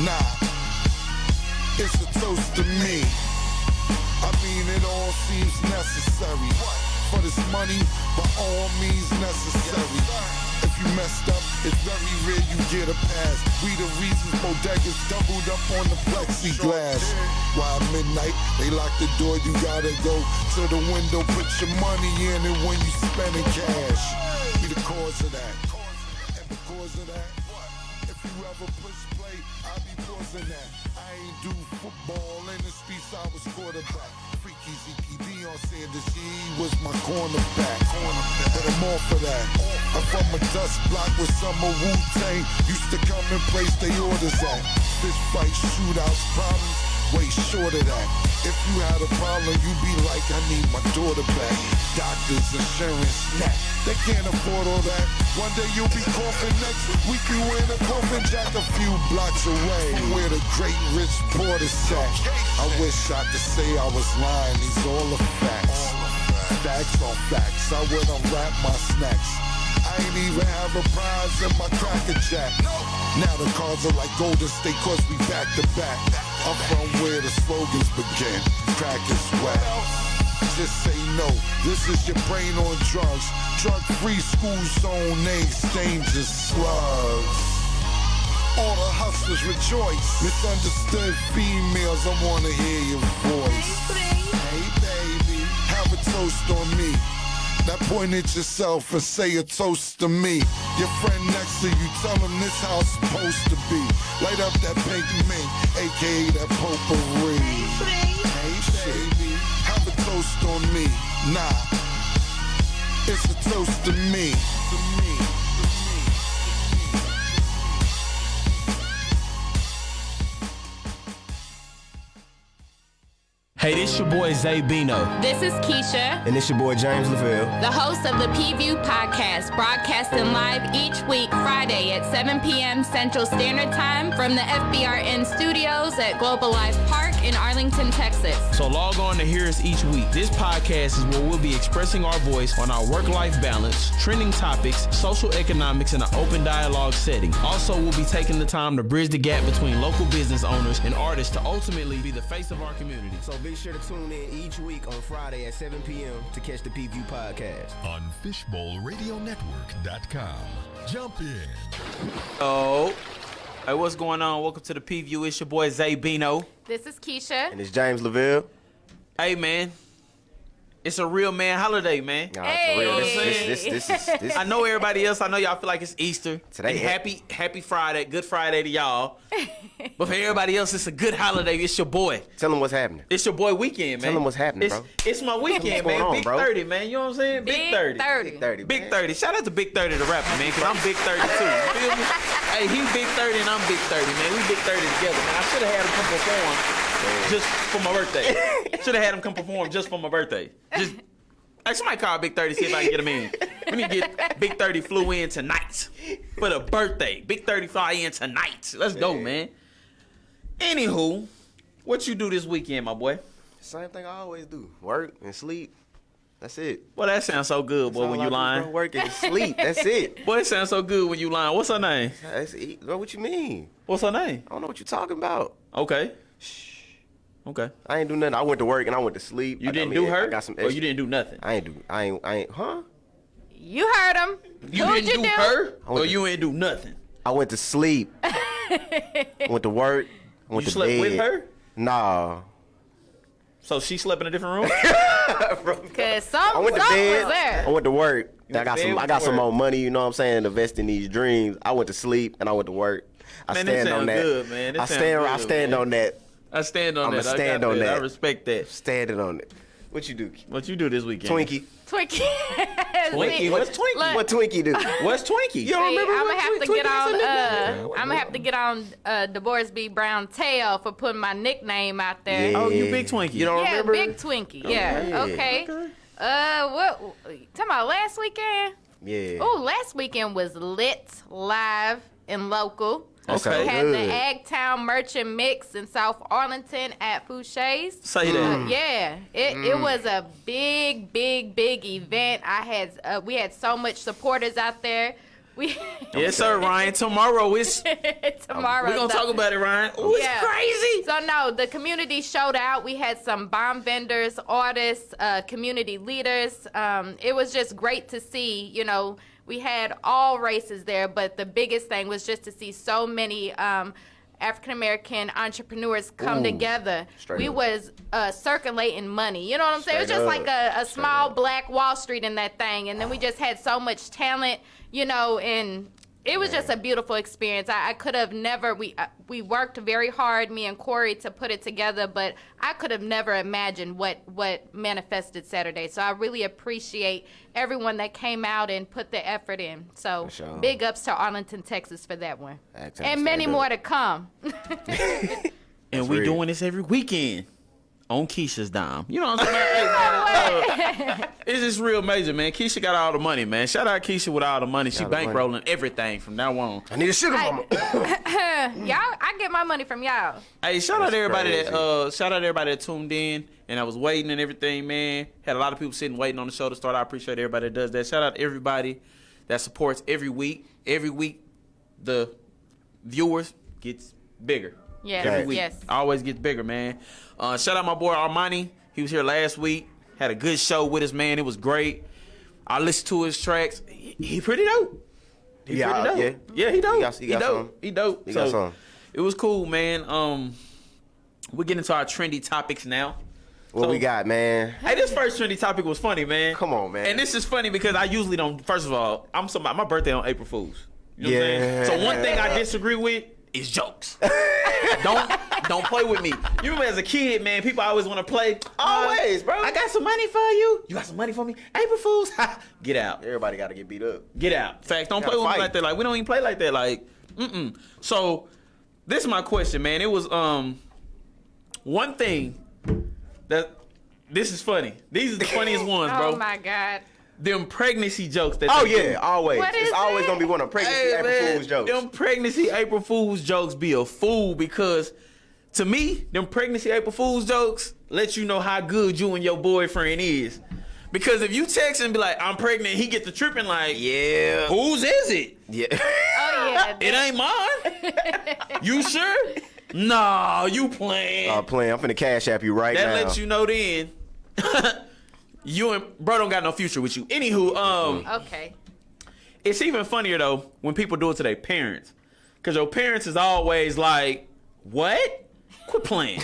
Nah, it's a toast to me. I mean, it all seems necessary. For this money, by all means necessary. If you messed up, it's very rare you get a pass. We the reasons bodegas doubled up on the plexiglass. Why at midnight, they lock the door, you gotta go to the window, put your money in it when you spending cash. Be the cause of that. And because of that, if you ever push play, I be pausing that. I ain't do football in the streets, I was quarterback. Freaky Zeke, Deion Sanders, he was my cornerback. But I'm all for that. I'm from a dust block with some of Wu-Tang. Used to come and place they orders at. Fist fights, shootouts, problems, way short of that. If you had a problem, you be like, I need my daughter back. Doctors, insurance, snap. They can't afford all that. One day you'll be coughing, next week you in a coffin jack a few blocks away from where the great rich Porter sat. I wish I could say I was lying, these all the facts. Facts on facts, I would unwrap my snacks. I ain't even have a prize in my Cracker Jack. Now the cards are like Golden State, cause we back to back. I'm from where the slogans begin. Crack is whack. Just say no, this is your brain on drugs. Drug-free school zone, they exchanges slugs. All the hustlers rejoice. Misunderstood females, I wanna hear your voice. Hey baby, have a toast on me. Now point at yourself and say a toast to me. Your friend next to you, tell him this how it's supposed to be. Light up that pink mink, aka that potpourri. Hey baby, have a toast on me. Nah, it's a toast to me. Hey, this your boy Zay Bino. This is Keisha. And this your boy James LaVille. The host of the P-View podcast, broadcasting live each week, Friday at 7 p.m. Central Standard Time from the FBRN studios at Global Life Park in Arlington, Texas. So log on to hear us each week. This podcast is where we'll be expressing our voice on our work-life balance, trending topics, social economics in an open dialogue setting. Also, we'll be taking the time to bridge the gap between local business owners and artists to ultimately be the face of our community. So be sure to tune in each week on Friday at 7 p.m. to catch the P-View podcast. On FishbowlRadioNetwork.com. Jump in. Oh, hey, what's going on? Welcome to the P-View. It's your boy Zay Bino. This is Keisha. And it's James LaVille. Hey, man. It's a real man holiday, man. Nah, Hey. for real. This is I know everybody else. I know y'all feel like it's Easter. Today, and happy Friday. Good Friday to y'all. But for everybody else, it's a good holiday. It's your boy. Tell them what's happening. It's your boy weekend, man. Tell them what's happening, bro. It's my weekend, What's man. going on, Big bro? 30, man. You know what I'm saying? Big 30. 30. Big 30, Big man. 30. Shout out to Big 30 the rapper, man, because I'm Big 30 too. You feel me? Hey, he Big 30 and I'm Big 30, man. We Big 30 together, man. I should have had him come perform just for my birthday. Should have had him come perform just for my birthday. Just, hey, somebody call Big 30, see if I can get him in. Let me get Big 30 flew in tonight for the birthday. Big 30 fly in tonight. Let's go, man. Anywho, what you do this weekend, my boy? Same thing I always do. Work and sleep. That's it. Well, that sounds so good, boy, That's when all you I do, bro. lying. Work and sleep. That's it. Boy, it sounds so good when you lying. What's her name? That's it. Bro, what you mean? What's her name? I don't know what you talking about. Okay. Okay. I ain't do nothing. I went to work and I went to sleep. You didn't do her? I got some Or you didn't do nothing? I ain't, huh? You heard him. You Who'd didn't you do do? her? Or you ain't do nothing? I went to sleep. Went to work. Went You to slept bed. with her? Nah. So she slept in a different room? Cause I went to something bed. was there. I went to work. You went to bed, I went got to some work. more money, you know what I'm saying, to invest in these dreams. I went to sleep and I went to work. I Man, that stand on sound that. good, man. That I sound stand good, on man. that. I stand on I'ma that. stand I got on that. I respect that. Standing on it. What you do? What you do this weekend? Twinkie. Twinkie. Twinkie? What's Twinkie? Look, What Twinkie do? What's Twinkie? You don't remember I'm what gonna have to Twinkie get is on. a nickname? I'm gonna have to get on Divorce B. Brown tail for putting my nickname out there. Yeah. Oh, you big Twinkie. You don't Yeah, remember? Big Twinkie. Yeah. Okay. What? Talking about last weekend? Yeah. Oh, last weekend was lit, live, and local. Okay. We had Good. the Eggtown Merchant Mix in South Arlington at Fouché's. Say that. Yeah, it was a big event. We had so much supporters out there. Yes, sir, Ryan. Tomorrow is. Tomorrow. We're going to talk about it, Ryan. Oh, it's crazy. So, no, the community showed out. We had some bomb vendors, artists, community leaders. It was just great to see, you know, we had all races there, but the biggest thing was just to see so many African-American entrepreneurs come together. We was circulating money. You know what I'm saying? It was just like a small black Wall Street in that thing. And then we just had so much talent, you know, and it was just a beautiful experience. I could have never, we worked very hard, me and Corey, to put it together, but I could have never imagined what manifested Saturday. So I really appreciate everyone that came out and put the effort in. So big ups to Arlington, Texas for that one. And many more to come. And we doing this every weekend on Keisha's dime. You know what I'm saying? It's just real major, man. Keisha got all the money, man. Shout out Keisha with all the money. She bankrolling everything from now on. I need a sugar mama. I get my money from y'all. Hey, shout out everybody that tuned in and I was waiting and everything, man. Had a lot of people sitting waiting on the show to start. I appreciate everybody that does that. Shout out to everybody that supports every week. Every week, the viewers gets bigger. Yes, Every week. yes. Always gets bigger, man. Shout out my boy Armani. He was here last week. Had a good show with us, man. It was great. I listened to his tracks. He pretty dope. He pretty dope. Yeah, he dope. He dope. He dope. He got some. It was cool, man. We're getting into our trendy topics now. What we got, man? Hey, this first trendy topic was funny, man. Come on, man. And this is funny because I usually don't. First of all, my birthday on April Fools. You know what I'm saying? So one thing I disagree with is jokes. Don't play with me. You remember as a kid, man, people always want to play. Always, bro. I got some money for you. You got some money for me? April Fools? Get out. Everybody got to get beat up. Get out. Facts. Don't play with me like that. Like, we don't even play like that. Like, So, this is my question, man. It was one thing that this is funny. These are the funniest ones, bro. Oh my God. Them pregnancy jokes that Oh they do. yeah, always. What is It's always it? gonna be one of pregnancy April man, Fool's jokes. Them pregnancy April Fool's jokes be a fool because to me, them pregnancy April Fool's jokes let you know how good you and your boyfriend is. Because if you text and be like, I'm pregnant, he get the tripping like, Yeah. whose is it? Yeah. Oh yeah. It ain't mine. You sure? Nah, you playing. Playing. I'm finna cash app you right now. That lets you know then. You and bro don't got no future with you. Anywho, Okay. it's even funnier though when people do it to their parents. Cause your parents is always like, what? Quit playing.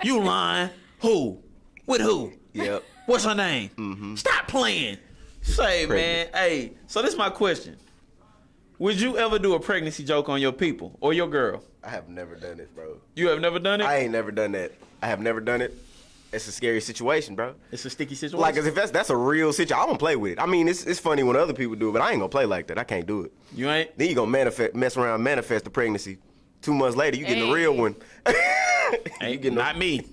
You lying. Who? With who? Yep. What's her name? Stop playing. Say, man, hey, so this is my question. Would you ever do a pregnancy joke on your people or your girl? I have never done this, bro. You have never done it? I ain't never done that. I have never done it. It's a scary situation, bro. It's a sticky situation. Like, as if that's a real situation, I'm gonna play with it. I mean, it's funny when other people do it, but I ain't gonna play like that. I can't do it. You ain't? Then you gonna mess around, manifest the pregnancy. 2 months later, you getting the real one. Ain't not me.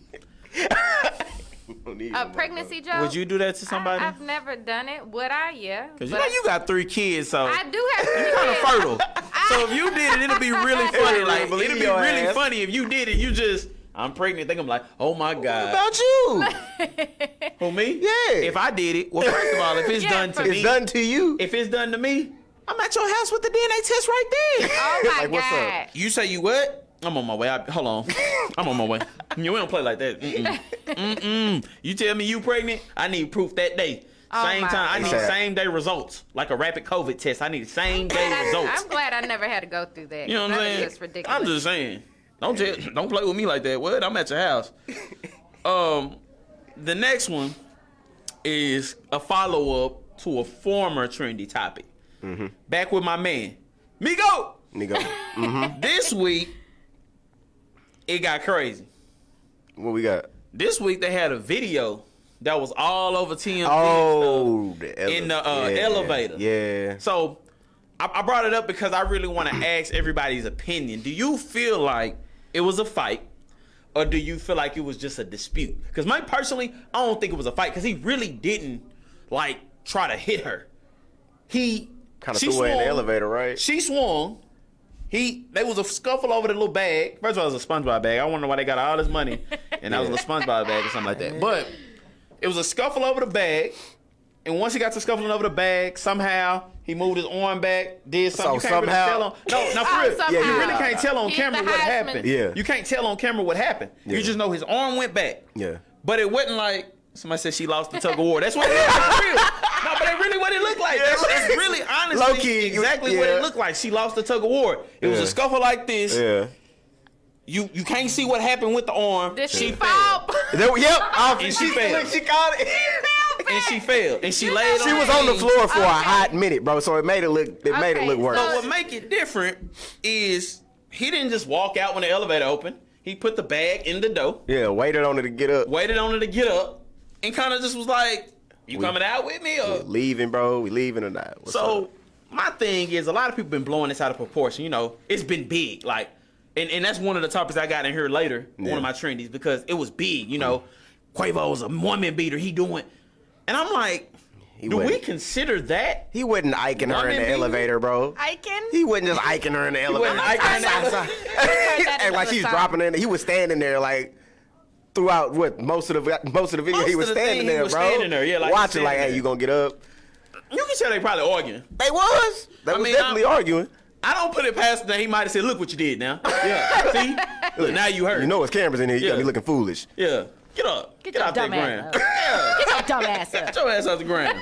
A pregnancy joke? Would you do that to somebody? I've never done it. Would I? Yeah. Cause you know you got 3 kids, so I do have 3 you kind of kids. fertile. So if you did it, it'll be really funny. Like believe it'll be your really ass. funny if you did it. You just, I'm pregnant. Think I'm like, oh my god. What about you? Who me? Yeah. If I did it, well, first of all, if it's Yeah, done to for me, It's done to you. if it's done to me, I'm at your house with the DNA test right there. Oh my Like, what's God. up? You say you what? I'm on my way. Hold on. I'm on my way. You don't play like that. You tell me you pregnant, I need proof that day. Oh Same my time. I need God. same day results. Like a rapid COVID test. I need same day results. I'm glad I never had to go through that. You know what I'm That saying? was just ridiculous. I'm just saying. Don't play with me like that. What? I'm at your house. The next one is a follow-up to a former trendy topic. Back with my man, Migo. Nigga. This week, it got crazy. What we got? This week, they had a video that was all over TMZ Oh, in the elevator. Yeah. So, I brought it up because I really want to ask everybody's opinion. Do you feel like it was a fight, or do you feel like it was just a dispute? Because me personally, I don't think it was a fight because he really didn't like try to hit her. He Kind of she threw her in the swung. elevator, right? She swung. There was a scuffle over the little bag. First of all, it was a SpongeBob bag. I wonder why they got all this money and that was a SpongeBob bag or something like that. But it was a scuffle over the bag. And once he got to scuffling over the bag, somehow He moved his arm back, did something. So you can't really somehow- tell on. No, for real. somehow. You really can't tell on He's camera the what Heisman. happened. Yeah. You can't tell on camera what happened. Yeah. You just know his arm went back. Yeah. But it wasn't like somebody said she lost the tug of war. That's what it looked like. For real. No, but that's really what it looked like. That's really honestly Low-key, exactly what yeah. it looked like. She lost the tug of war. It was a scuffle like this. Yeah. You can't see what happened with the arm. Did she fell. fall? Yep. And she failed. She called it. And she failed. And she laid She was on the thing. floor for a Okay. hot minute, bro. So it made it look. It made it Okay, look worse. But what make it different is he didn't just walk out when the elevator opened. He put the bag in the door, Yeah. Waited on her to get up. waited on her to get up, and kind of just was like, "You coming out with me?" Or Leaving, bro. We leaving or not? What's so. up? My thing is, a lot of people been blowing this out of proportion. You know, it's been big, like, and that's one of the topics I got in here later. Yeah. One of my trendies because it was big. You know, Quavo's a woman beater. He doing, and I'm like, do we wasn't- consider that? He wasn't iking her in Woman the beating? elevator, bro. Icon? He wasn't just iking her in the elevator. wasn't iking her in the that And like into she's a dropping in. He was standing there like throughout most of the video. Most He of was the standing thing, he there, was bro. standing there, yeah, like watching, he like, standing hey, you gonna get up? You can tell they probably arguing. They was. They was mean, definitely arguing. I don't put it past him that he might have said, "Look what you did now." Yeah. See, look now you hurt. You know, it's cameras in here. You Yeah. gotta be looking foolish. Yeah. Get up. Get your out that dumb ass ground. up. Yeah. Get your dumb ass up. Get your ass off the ground.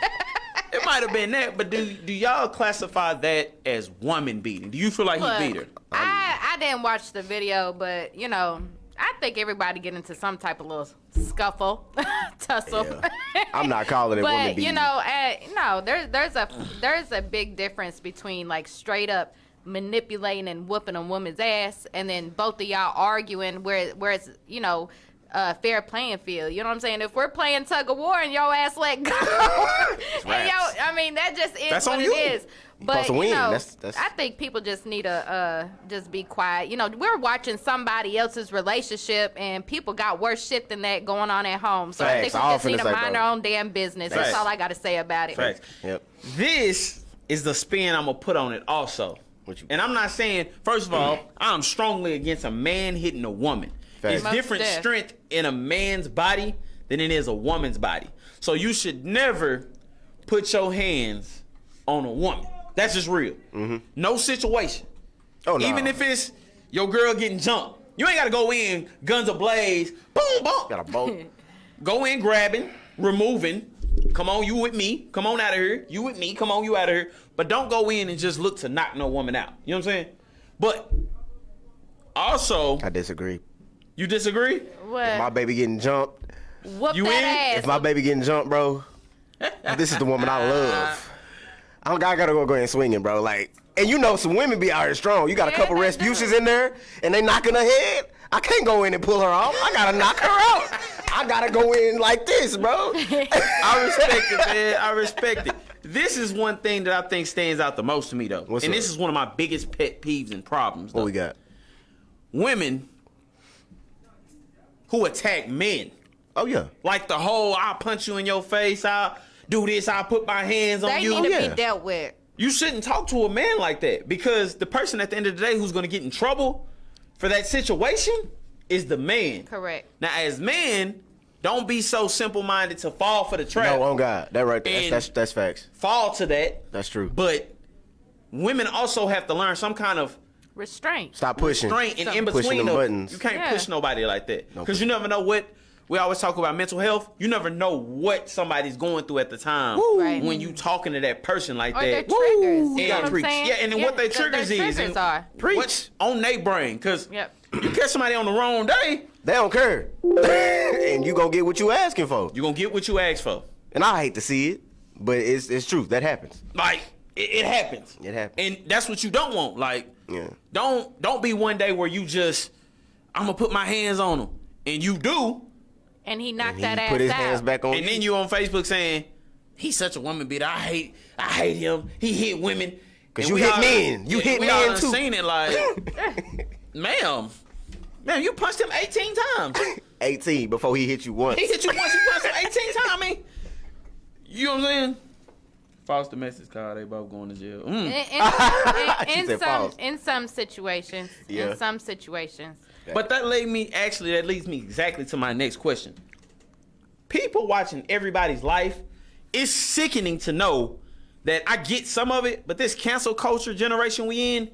It might have been that, but do y'all classify that as woman beating? Do you feel like Look, he beat her? I didn't watch the video, but you know, I think everybody get into some type of little scuffle, tussle. Yeah. I'm not calling it woman But beating. you know, no, there's a big difference between like straight up manipulating and whooping a woman's ass, and then both of y'all arguing where it's you know. Fair playing field. You know what I'm saying? If we're playing tug of war and your ass let go, and I mean that just is That's what on it you. is. But supposed to you win. know, That's- I think people just need to just be quiet. You know, we're watching somebody else's relationship, and people got worse shit than that going on at home. So I think Facts. we All just need finna to say, mind bro. our own damn business. Facts. That's all I got to say about it. Facts. Yep. This is the spin I'm gonna put on it also. What you- And I'm not saying, first of all, I'm strongly against a man hitting a woman. Facts. It's Most different def. strength in a man's body than it is a woman's body. So you should never put your hands on a woman. That's just real. No situation. Oh no. Even if it's your girl getting jumped. You ain't gotta go in, guns ablaze, boom, boom. got a boat. Go in grabbing, removing. Come on, you with me. Come on out of here. You with me. Come on, you out of here. But don't go in and just look to knock no woman out. You know what I'm saying? But also, I disagree. you disagree? My What? baby getting jumped. Whoop You in? that ass. If my baby getting jumped, bro, this is the woman I love. I gotta go ahead and swinging, bro. Like, and you know, some women be out here strong. You got a Yeah, couple they Rasputin's do. in there, and they knocking her head. I can't go in and pull her off. I gotta knock her out. I gotta go in like this, bro. I respect it, man. I respect it. This is one thing that I think stands out the most to me, though. What's and up? this is one of my biggest pet peeves and problems, though. What we got? Women who attack men. Oh yeah. Like the whole, I'll punch you in your face, I'll do this, I'll put my hands on They you. need to yeah. be dealt with. You shouldn't talk to a man like that because the person at the end of the day who's going to get in trouble for that situation is the man. Correct. Now, as men, don't be so simple-minded to fall for the trap. No, on God, that right there. And- That's facts. Fall to that. That's true. But women also have to learn some kind of Restraint. Stop pushing. restraint and in Pushing between them of, buttons. you can't Yeah. push nobody like that No because you never know what. We always talk about mental health. You never know what somebody's going through at the time Right. when you talking to that person like Or their that. triggers. You And- know what I'm preach. saying? Yeah, and then what they triggers their is triggers and are. what's on their brain. Because Yep. you catch somebody on the wrong day, They don't care, and you gonna get what you asking for. you're going to get what you asked for. And I hate to see it, but it's true. That happens. Like, it happens. It happens. And that's what you don't want. Like, Yeah. don't be one day where you just, I'm going to put my hands on them. And you do. And he knocked He that ass put his out. hands back on. And then you on Facebook saying, he's such a woman beater. I hate him. He hit women. 'Cause And you we hit all- men. You hit we men all done too. seen it like, ma'am, you punched him 18 times. 18 before he hit you once. He hit you once, you punched him 18 times. I mean, you know what I'm saying? False domestic call, they both going to jail. In said pause. in some situations. Yeah. In some situations. But that leads me exactly to my next question. People watching everybody's life, it's sickening to know that I get some of it, but this cancel culture generation we in,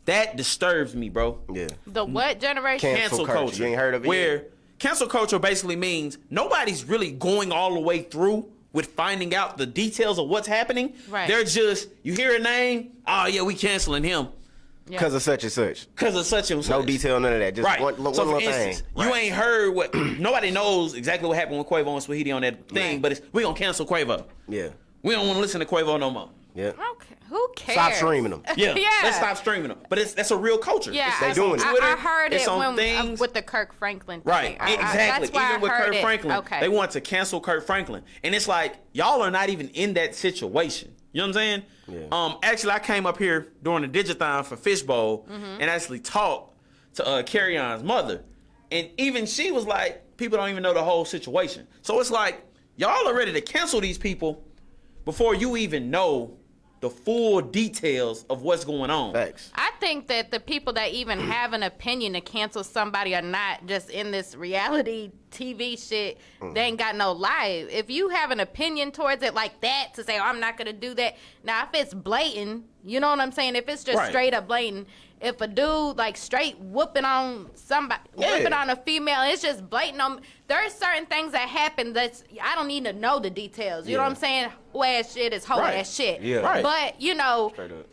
that disturbs me, bro. Yeah. The what generation? Cancel culture. You ain't heard of it Where yet? cancel culture basically means nobody's really going all the way through with finding out the details of what's happening. Right. They're just, you hear a name, oh yeah, we canceling him. Because of such and such. Because of such and such. No detail, none of that. Just Right. one So little for thing. instance, you ain't heard what, nobody knows exactly what happened with Quavo and Swahidi on that thing, but we gonna cancel Quavo. Yeah. We don't want to listen to Quavo no more. Yeah. Okay. Who cares? Stop streaming them. Yeah. Yeah. Let's stop streaming them. But that's a real culture. Yeah, It's they doing it. I heard it's it on when, things. with the Kirk Franklin thing. Right, exactly. That's why Even with I heard Kirk it. Franklin, Okay. they want to cancel Kirk Franklin, and it's like y'all are not even in that situation. You know what I'm saying? Yeah. Actually, I came up here during the Digithon for Fishbowl and actually talked to Carry On's mother, and even she was like, people don't even know the whole situation. So it's like y'all are ready to cancel these people before you even know the full details of what's going on. Facts. I think that the people that even have an opinion to cancel somebody are not just in this reality TV shit. They ain't got no life. If you have an opinion towards it like that, to say, oh, I'm not going to do that. Now, if it's blatant, you know what I'm saying? If it's just Right. straight up blatant, if a dude like straight whooping on somebody, whooping on a female, it's just blatant on. There's certain things that happen that's I don't need to know the details. You know what I'm saying? Hoe ass shit is hoe Right. ass shit. Yeah. Right. But you know, Straight up.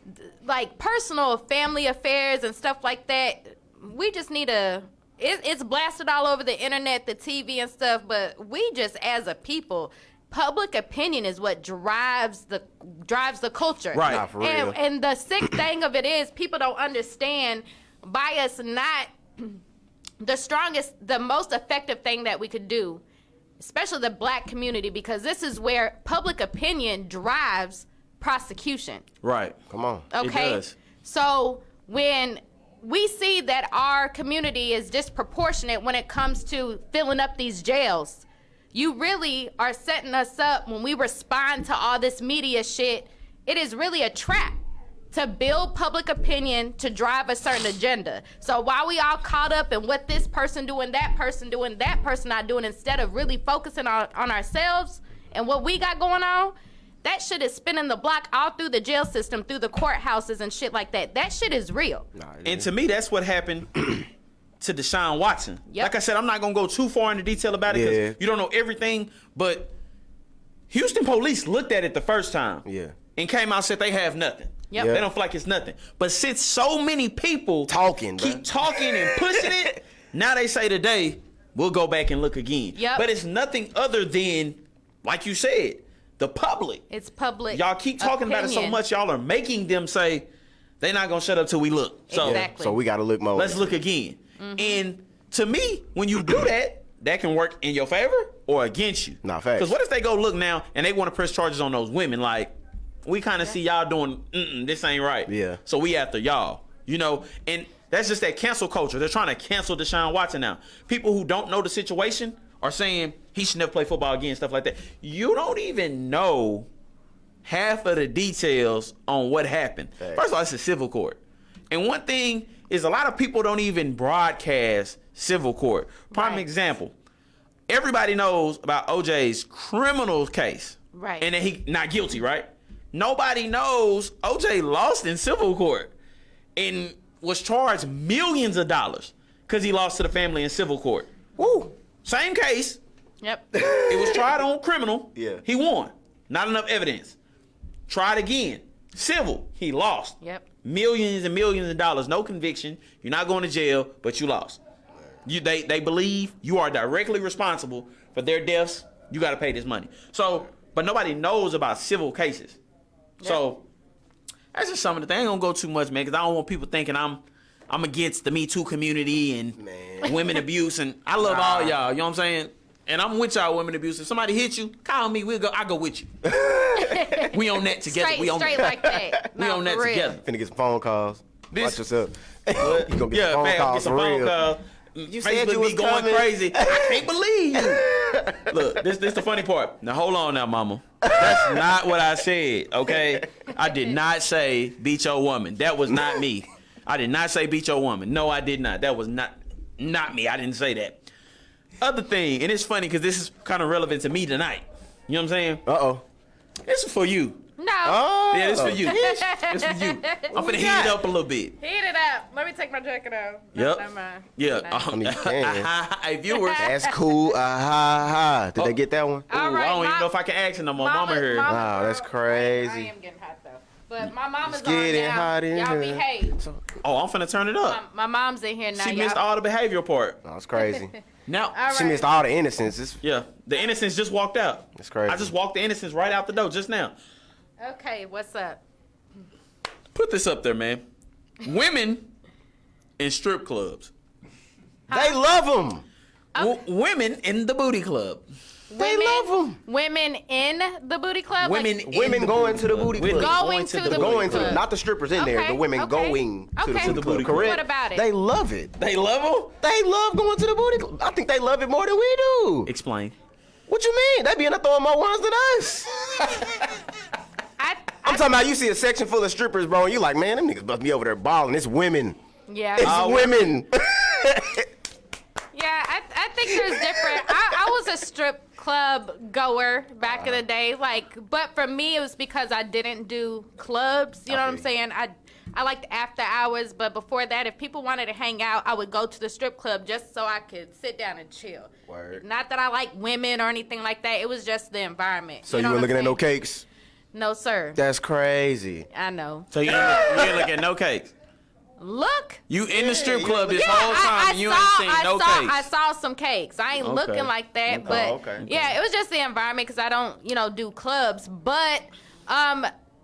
like personal family affairs and stuff like that, we just need to. It's blasted all over the internet, the TV and stuff. But we just, as a people, public opinion is what drives the culture. Right. Nah, for real. And the sick thing of it is people don't understand by us not the most effective thing that we could do, especially the black community, because this is where public opinion drives prosecution. Right. Come on. Okay. does. So when we see that our community is disproportionate when it comes to filling up these jails, you really are setting us up when we respond to all this media shit. It is really a trap to build public opinion to drive a certain agenda. So while we all caught up in what this person doing, that person not doing, instead of really focusing on ourselves and what we got going on, that shit is spinning the block all through the jail system, through the courthouses and shit like that. That shit is real. And to me, that's what happened to Deshaun Watson. Yep. Like I said, I'm not going to go too far into detail about it because Yeah. you don't know everything, but Houston police looked at it the first time and came out and said they have nothing. Yep. Yeah. They don't feel like it's nothing. But since so many people Talking, keep bruh. talking and pushing it, now they say today, we'll go back and look again. Yep. But it's nothing other than, like you said, the public. It's public. Y'all keep talking about it so opinion. much, y'all are making them say they're not going to shut up till we look. So Exactly. So we got to look more. let's look again. And to me, when you do that, that can work in your favor or against you. Nah, facts. Because what if they go look now and they want to press charges on those women? Like, we kind of see y'all doing, this ain't right. Yeah. So we after y'all, you know? And that's just that cancel culture. They're trying to cancel Deshaun Watson now. People who don't know the situation are saying he should never play football again, stuff like that. You don't even know half of the details on what happened. Facts. First of all, it's a civil court. And one thing is a lot of people don't even broadcast civil court. Prime Right. example, everybody knows about OJ's criminal case. Right. And that he not guilty, right? Nobody knows OJ lost in civil court and was charged millions of dollars because he lost to the family in civil court. Woo! Same case. Yep. It was tried on criminal. Yeah. He won. Not enough evidence. Tried again. Civil. He lost. Yep. Millions and millions of dollars. No conviction. You're not going to jail, but you lost. They believe you are directly responsible for their deaths. You got to pay this money. So, but nobody knows about civil cases. So that's just some of the things. I ain't gonna go too much, man, because I don't want people thinking I'm against the Me Too community and women abuse. And I love all y'all. You know what I'm saying? And I'm with y'all women abuse. If somebody hit you, call me. I go with you. We on that together. Straight like that. We No, on that for real. together. Finna get some phone calls. Watch yourself. you gonna get Yeah, some phone fam, calls get some for phone real. calls. You said Facebook you was be going coming. crazy. I can't believe you. Look, this the funny part. Now hold on now, mama. That's not what I said, okay? I did not say beat your woman. That was not me. I did not say beat your woman. No, I did not. That was not me. I didn't say that. Other thing, and it's funny because this is kind of relevant to me tonight. You know what I'm saying? Uh-oh. This is for you. No. Oh. Yeah, it's for you. It's for you. I'm finna heat it up a little bit. Heat it up. Let me take my jacket off. No, Yep. never mind. Yeah. I mean, you can. Hey, viewers. That's cool. Did they get that one? Ooh, All right, I don't even Mom- know if I can ask it no more. Mama heard. Wow, that's crazy. I am getting hot though. But my mom is It's on getting now. hot in Y'all here. behave. Oh, I'm finna turn it up. My mom's in here now. She y'all. missed all the behavior part. Oh, it's crazy. Now, All right. She missed all the innocence. It's yeah, the innocence just walked out. That's crazy. I just walked the innocence right out the door just now. Okay, what's up? Put this up there, man. Women in strip clubs. They love them. Women in the booty club. They love them. Women in the booty club. Women Like, in Women the going to the booty Women club. Going to the booty Going to club. not the strippers in there. Okay, The women okay. going to Okay. the booty club. Correct. What about it? They love it. They love them? They love going to the booty club. I think they love it more than we do. Explain. What you mean? They be in there throwing more ones than us. I'm talking about you see a section full of strippers, bro, and you like, man, them niggas must be over there balling. It's women. Yeah. It's women. Yeah, I think there's different. I was a strip club goer back in the day, but for me it was because I didn't do clubs. You know what I'm saying? I liked after hours, but before that, if people wanted to hang out, I would go to the strip club just so I could sit down and chill. Word. Not that I like women or anything like that. It was just the environment. So you you know were what looking I'm at no saying? cakes? No, sir. That's crazy. I know. So you ain't look at no cakes. Look. You in the strip club this Yeah, whole time and you ain't seen no cakes. I saw some cakes. I ain't Okay. looking like that, but okay. yeah, it was just the environment because I don't, do clubs. But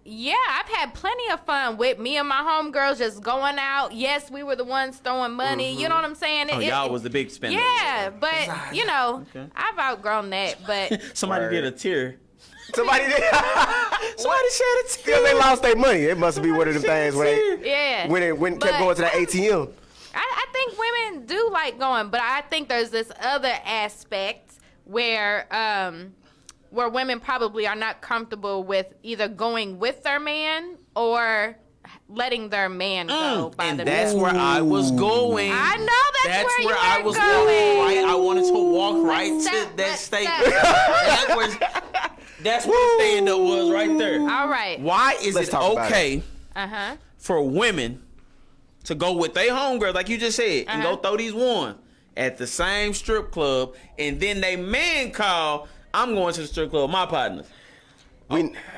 yeah, I've had plenty of fun with me and my homegirls just going out. Yes, we were the ones throwing money. You know what I'm saying? Oh, y'all was the big spender. Yeah, but Okay. I've outgrown that. But Somebody Word. did a tear. Somebody did. Somebody shed a tear. Because they lost their money. It must be one of them things when they yeah, kept But going to the ATM. I think women do like going, but I think there's this other aspect where women probably are not comfortable with either going with their man or letting their man go by And the that's where I was going. I know that's where you I were was going. Right, I wanted to walk right to Stop, that stop. statement. That's where the stand up was right there. All right. Why is Let's it talk about okay Uh-huh. for women to go with their homegirls, like you just said, and go throw these ones at the same strip club, and then they man call, I'm going to the strip club with my partners.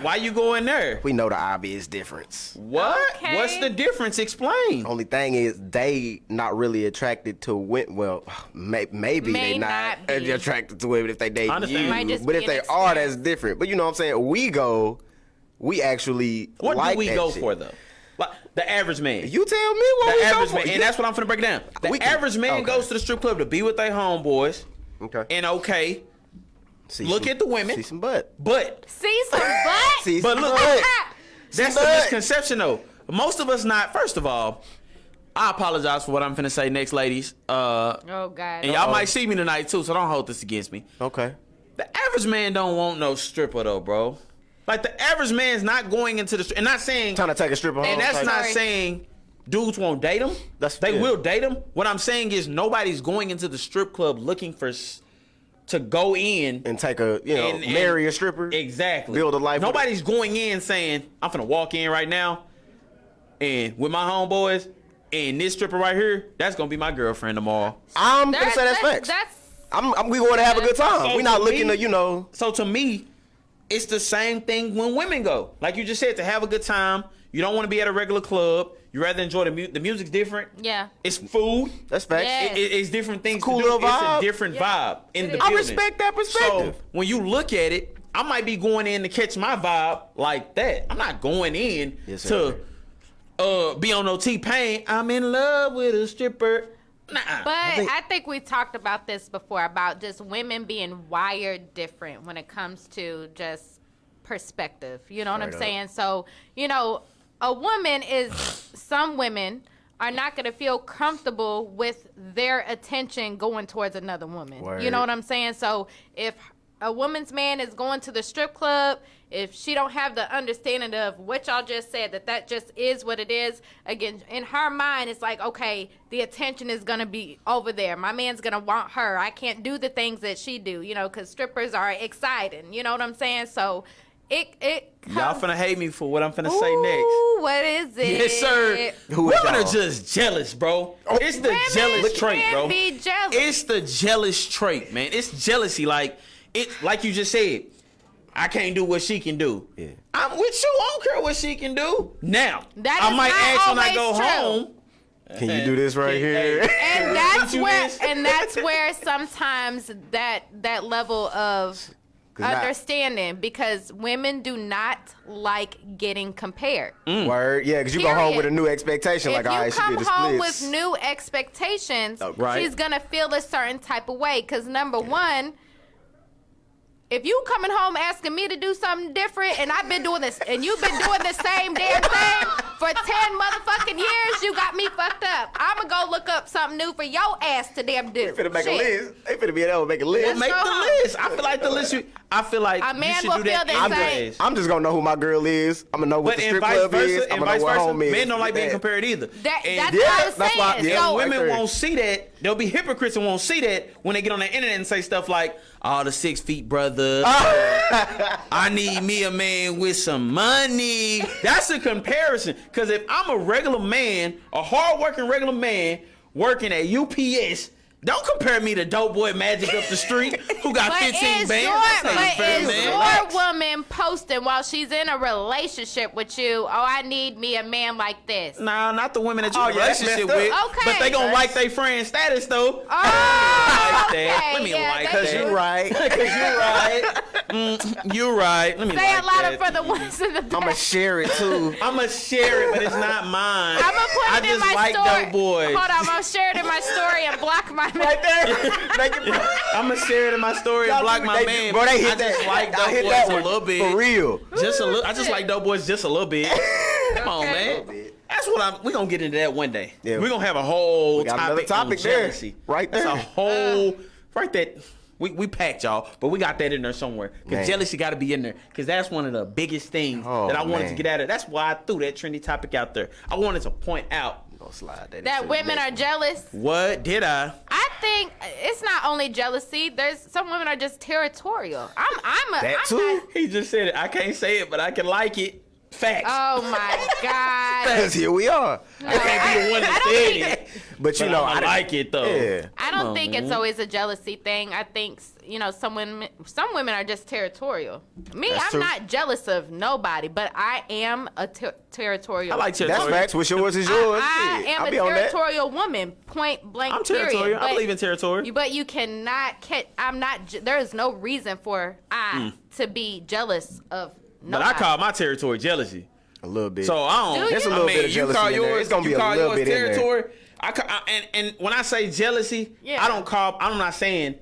Why you going there? We know the obvious difference. What? Okay. What's the difference? Explain. Only thing is they not really attracted to women. Well, maybe May they not not be. attracted to women if they date I understand. you. Might just But be if they an are, that's experience. different. But you know what I'm saying? We actually What like do we that go shit. for though? Like the average man. You tell me what The we go average for. man, and that's what I'm finna break down. The We can- average man okay. goes to the strip club to be with their homeboys, Okay. and See look some- at the women. See some butt. but See some butt? See But some look, butt. that's See the butt. misconception though. Most of us not. First of all, I apologize for what I'm finna say next, ladies. Oh God. And y'all might see me tonight too, so don't hold this against me. Okay. The average man don't want no stripper though, bro. Like the average man's not going into the and not saying, Trying to take a stripper home. and that's type- not Sorry. saying dudes won't date them. They yeah. will date them. What I'm saying is nobody's going into the strip club looking to go in and take a and- marry a stripper. Exactly. Build a life. Nobody's going in saying, I'm finna walk in right now and with my homeboys and this stripper right here, that's gonna be my girlfriend tomorrow. I'm gonna say that's facts. We going to have a good time. So We not to looking me- to So to me, it's the same thing when women go. Like you just said, to have a good time. You don't want to be at a regular club. You rather enjoy the music's different. Yeah. It's food. That's facts. Yeah. It's different things. It's a cool to do. little It's vibe. a different vibe in the is. building. I respect that perspective. So when you look at it, I might be going in to catch my vibe like that. I'm not going in Yes, to be on no T-Pain. I'm in love with a stripper. Nah. But I think we talked about this before about just women being wired different when it comes to just perspective. You know what I'm Straight saying? So, a woman some women are not going to feel comfortable with their attention going towards another woman. Word. You know what I'm saying? So if a woman's man is going to the strip club, if she don't have the understanding of what y'all just said, that just is what it is, again, in her mind, it's like, okay, the attention is going to be over there. My man's going to want her. I can't do the things that she do, because strippers are exciting. You know what I'm saying? So Y'all finna hate me for what I'm finna say next. Ooh, what is it? Yes, sir. Who is Women are y'all? just jealous, bro. It's the Women jealous trait, can bro. be jealous. It's the jealous trait, man. It's jealousy. Like you just said. I can't do what she can do. Yeah. I'm with you. I don't care what she can do. Now, That I is might not ask when I go always true. home. Can you do this right here? And Teach you this? that's where sometimes that level of 'Cause not- understanding, because women do not like getting compared. Word, yeah, because you go home Period. with a new expectation. If Like, all you right, she come get the home splits. with new expectations, Right. she's gonna feel a certain type of way. Because number one, if you coming home asking me to do something different, and I've been doing this, and you've been doing the same damn thing for 10 motherfucking years, you got me fucked up. I'ma go look up something new for your ass to damn do. They finna make a Shit. list. They finna be able to make a list. Let's Make go the home. list. I feel like the list. I feel like A man you should will do that feel the same. anyways. I'm just gonna know who my girl is. I'm gonna know what But the and strip vice club is. versa, I'm and gonna vice know what versa, home is. men don't like being Yeah. compared either. That's And what I was that's saying. why- yeah, So, And women right there. won't see that. They'll be hypocrites and won't see that when they get on the internet and say stuff like, "Oh, the 6 feet brother. I need me a man with some money." That's a comparison. Because if I'm a regular man, a hardworking regular man working at UPS, don't compare me to dope boy Magic up the street who got But 15 is bands. your, That's not but fair, is man. your Relax. woman posting while she's in a relationship with you, "Oh, I need me a man like this"? Nah, not the women that you Oh, in a yeah, that's relationship messed with. up. Okay. But they gonna like their friend status though. Oh, Like okay. that. Let me yeah, like they that. do. You right. Cause you're right. You're right. Let me Say like it louder that. for the ones in the back. I'ma share it too. I'ma share it, but it's not mine. I'm gonna put I it in just my like story. dope boys. Hold on, I'm gonna share it in my story and block my Right there. Make it. I'ma share it in my story and block my man. Bro, they hit I just that. like I dope hit boys that a one little bit. for real. Just a little. I just like dope boys just a little bit. Come on, Okay. man. That's what we gonna get into that one day. Yeah. We're gonna have a whole got another topic on there. jealousy. Right That's there. a whole right that we packed y'all, but we got that in there somewhere. Man. Cause jealousy got to be in there. Cause that's one of the biggest things Oh, that I wanted man. to get at it. That's why I threw that trendy topic out there. I wanted to point out Gonna slide that. that into the women next are one. jealous. what did I? I think it's not only jealousy. There's some women are just territorial. That too? He just said it. I can't say it, but I can like it. Facts. Oh my god. Cause here we are. I can't be the one that said it. But you But know, I like it though. Yeah. I don't think it's always a jealousy thing. I think some women are just territorial. Me, That's I'm true. not jealous of nobody, but I am a territorial. I like That's territorial. facts. What's yours is yours. I Shit, am I'll a be on that. territorial woman. Point blank. I'm period. territorial. I But- believe in territory. But you cannot catch. I'm not. There is no reason for to be jealous of But nobody. I call my territory jealousy. A little bit. So I don't. Do There's a you? little I mean, bit of you jealousy call in there. yours. It's gonna be you a call little yours bit in there. territory. And when I say jealousy, Yeah. I'm not saying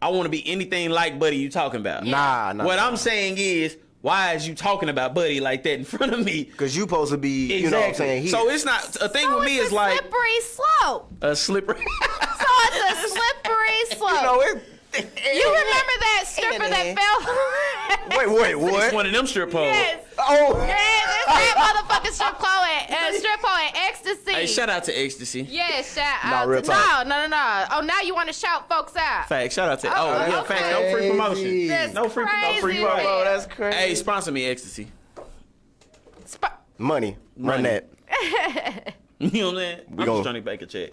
I want to be anything like Buddy you talking about. Nah. What I'm saying is, why is you talking about Buddy like that in front of me? Cause you supposed to be, you know what I'm saying? Here. So it's not a thing So with me. it's Is a like slippery slope. a slippery. So it's a slippery slope. you know it. You remember that stripper that fell? Wait, It's what? one of them strip poles. Yes. Oh. Yes, it's that motherfucking strip pole and ecstasy. Hey, shout out to Ecstasy. Yes, shout Nah, out. real talk. No. Oh, now you want to shout folks out. Fact. Shout out to. Oh, yeah, okay. fact. No free promotion. That's No free crazy. promotion. Oh, that's crazy. Hey, sponsor me, Ecstasy. Money. Run Money. that. You know what I'm saying? I'm gon- just trying to make a check.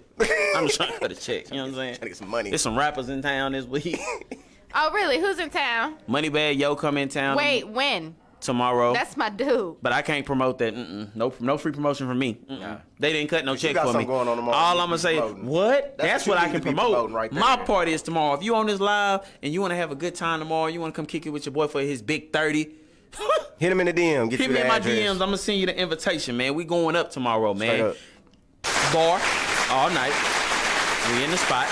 I'm just trying to cut a check. You know what I'm saying? Trying to get some money. There's some rappers in town this week. Oh, really? Who's in town? Moneybag Yo come in town Wait, when? tomorrow. That's my dude. But I can't promote that. No free promotion from me. They didn't cut no you check got for me. something going on tomorrow. All You I'm gonna be say, promoting. what? That's That's what what you I can need to be promote. promoting right there. My party is tomorrow. If you on this live and you want to have a good time tomorrow, you want to come kick it with your boy for his big 30. Hit him in the DM. Get Hit you me the in my address. DMs. I'm gonna send you the invitation, man. We going up tomorrow, Straight man. up. Bar all night. We in the spot.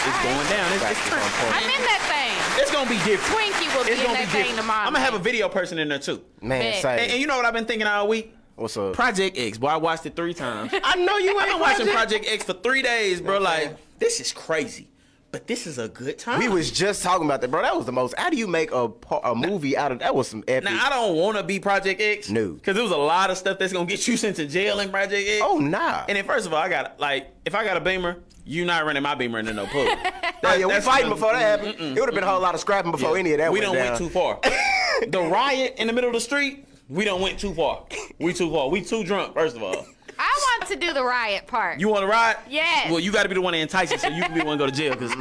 It's going down. It's Facts is on point. I'm in that thing. it's gonna be different. Twinkie will be It's in gonna that be thing different. tomorrow. I'm gonna have a night. video person in there too. Man, Bet. say. And you know what I've been thinking all week? What's up? Project X. Boy, I watched it 3 times. I know you I've ain't been watching Project X for 3 days, bro. Like, this is crazy. But this is a good time. We was just talking about that, bro. That was the most. How do you make a movie out of that? Was some epic. Now, I don't want to be Project X. No. Because there was a lot of stuff that's going to get you sent to jail in Project X. Oh nah. And then, first of all, if I got a Beamer, you not running my Beamer into no pool. Oh yeah, we fighting before that happened. It would have been a whole lot of scrapping before any of that We went done down. went too far. The riot in the middle of the street, we done went too far. We too far. We too drunk, first of all. I want to do the riot part. You want to ride? Yes. Well, you got to be the one that entices so you can be the one to go to jail because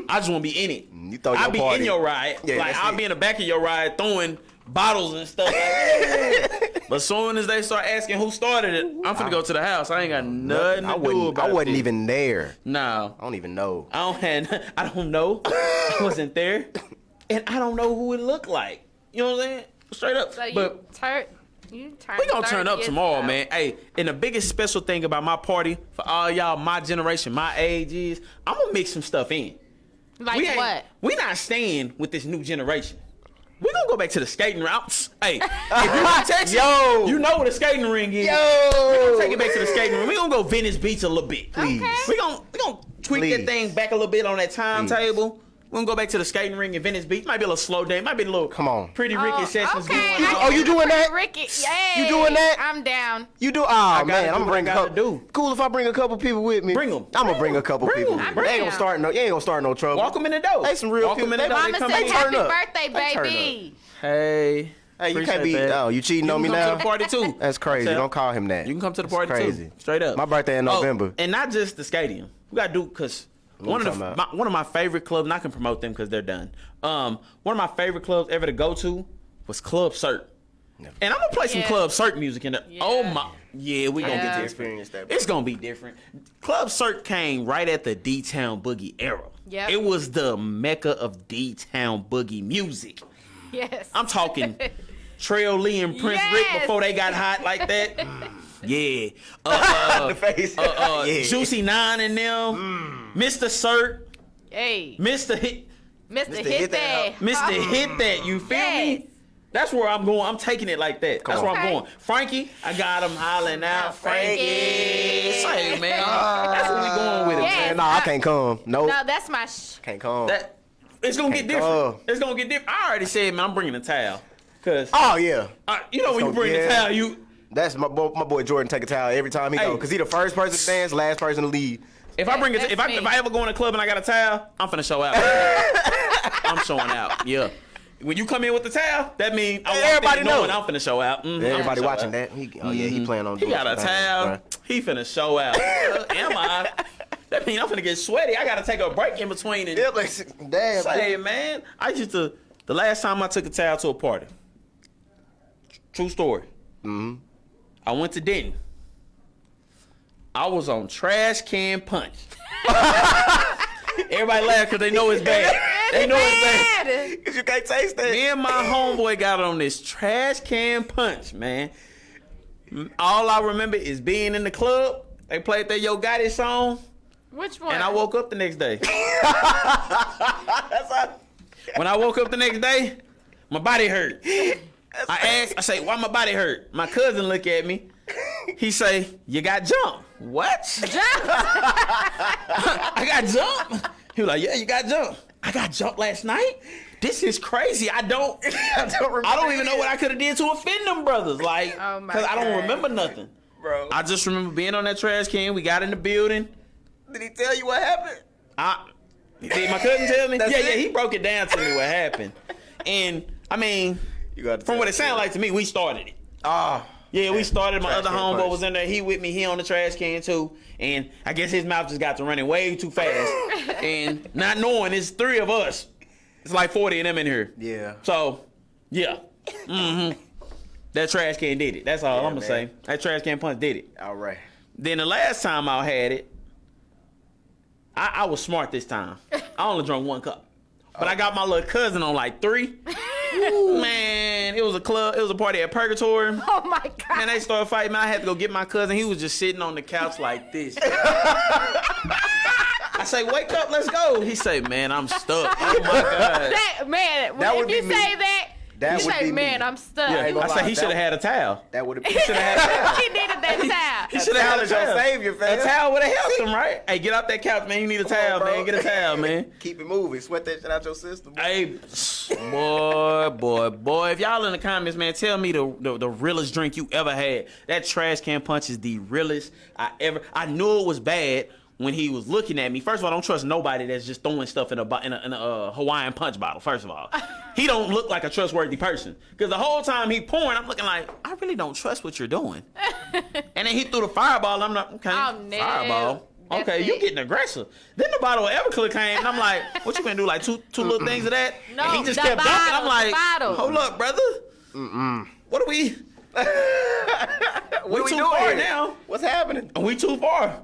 I just want to be in it. You throw your I'll be party. in your ride. Yeah, like, that's I'll it. be in the back of your ride throwing bottles and stuff. Like, but as soon as they start asking who started it, I'm finna go to the house. I ain't got nothing to do about it. I wasn't even there. No. I don't even know. I don't know. I wasn't there. And I don't know who it looked like. You know what I'm saying? Straight up. So but turn we gonna turn 30 up years tomorrow, ago. man. Hey, and the biggest special thing about my party for all y'all, my generation, my age is I'm gonna mix some stuff in. Like what? We not staying with this new generation. We gonna go back to the skating routes. Hey, if you in Texas, Yo. you know what a skating ring is. Yo. We gonna take it back to the skating ring. We gonna go Venice Beach a little bit. Please. Okay. We gonna tweak that Please. thing back a little bit on that timetable. We're gonna go back to the skating ring in Venice Beach. Might be a little slow day. Might be a little Come on. Pretty Ricky sessions okay. going on. Oh, you doing that? Ricky, yay. You doing that? I'm down. You do? Oh, gotta man, do I'm what gonna bring I a gotta couple. do. Cool if I bring a couple people with me. Bring 'em. I'm gonna bring a couple Bring people. 'em. They ain't gonna start no. You ain't gonna start no trouble. Walk them in the door. They some real Walk 'em people. in the They door. Mama They come said in. turn happy up. birthday, They turn baby. Hey. Hey, you can't be. Appreciate that. Oh, you cheating You on can me come now? to the party too. That's crazy. Okay. Don't call him that. You can come to the That's party crazy. too. Straight up. My birthday in November. And not just the stadium. We gotta do because one you of talking one of my favorite clubs. And I can promote them because they're done. One of my favorite clubs ever to go to was Club Cert. And I'm gonna play some Yeah. Club Cert music in there. Yeah. Oh my, yeah, we gonna Yeah. get to experience that. It's gonna be different. Club Cert came right at the D-Town Boogie era. Yep. It was the mecca of D-Town Boogie music. Yes. I'm talking Trail Lee and Prince Rick Yes. before they got hot like that. Yeah. The face. Yeah. Juicy Nine and them. Mr. Cert. Hey, Mr. Hit. Mr. Hit Hit That. That. Mr. Hit That. You feel Yes. me? That's where I'm going. I'm taking it like that. That's where I'm Okay. going. Frankie, I got him hollering out. Frankie. Say, man. That's where we going with it, Yes. man. No, I can't come. Nope. No, that's my. Can't come. That, it's going to get Can't different. go. It's going to get different. I already said, man, I'm bringing a towel. Because, Oh yeah. you know when you bring the Yeah. towel, you... That's my boy Jordan take a towel every time he Hey. go because he the first person to dance, last person to leave. If I bring it, That's if I me. ever go in a club and I got a towel, I'm finna show out. I'm showing out. Yeah. When you come in with the towel, that means I walked Everybody in know. knowing I'm finna show out. Mhm, I'm Everybody finna show watching out. that. He playing on. He doing got a some things, towel. bruh. He finna show out. Am I? That means I'm finna get sweaty. I gotta take a break in between. And Yeah, like, damn. say, man, I used to. The last time I took a towel to a party. True story. I went to Denton. I was on Trash Can Punch. Everybody laugh because they know it's bad. They know it's bad. Cause you can't taste that. Me and my homeboy got on this Trash Can Punch, man. All I remember is being in the club. They played that Yo Gotti song, Which one? and I woke up the next day. When I woke up the next day, my body hurt. I say, why my body hurt? My cousin look at me. He say, you got jumped. What? I got jumped. He was like, yeah, you got jumped. I got jumped last night. This is crazy. I don't even know what I could have did to offend them brothers. Like, Oh my cause I don't God. remember nothing. Bro. I just remember being on that trash can. We got in the building. Did he tell you what happened? Did my cousin tell me? That's Yeah, it? he broke it down to me what happened. And I mean, You got to from tell what it us. sounded like to me, we started it. Oh. Yeah, we started. My Trash other can homeboy punch. was in there. He with me. He on the trash can too. And I guess his mouth just got to running way too fast. And not knowing it's three of us. It's like 40 of them in here. Yeah. So, yeah. That trash can did it. That's all Yeah, I'm gonna man. say. That trash can punch did it. All right. Then the last time I had it, I was smart this time. I only drank 1 cup. But I got my little cousin on like 3. Man, it was a club. It was a party at Purgatory. Oh my God. Man, they started fighting. Man, I had to go get my cousin. He was just sitting on the couch like this. I say, wake up, let's go. He say, man, I'm stuck. Oh my God. That If would you be me. say that, That you would say, be man, me. I'm stuck. Yeah, ain't gonna I said lie, he should have that- had a towel. That would have He been. should have had a towel. He needed that towel. He should have had a Towel is your towel. savior, fam. A towel would have helped him, right? Hey, get off that couch, man. You need a towel, bro. man. Get a towel, man. Keep it moving. Sweat that shit out your system. Hey, boy. If y'all in the comments, man, tell me the realest drink you ever had. That trash can punch is the realest I knew it was bad when he was looking at me. First of all, I don't trust nobody that's just throwing stuff in a Hawaiian punch bottle, first of all. he don't look like a trustworthy person. Because the whole time he pouring, I'm looking like, I really don't trust what you're doing. And then he threw the fireball. I'm like, okay, Oh, no. fireball. That's Okay, you it. getting aggressive. Then the bottle of Everclear came, and I'm like, what you gonna do? Like two little things of that? No, and he just the kept dumping. I'm bottle, like, the bottle. hold up, brother. What are we? What We are we too doing far here? now. What's happening? We too far.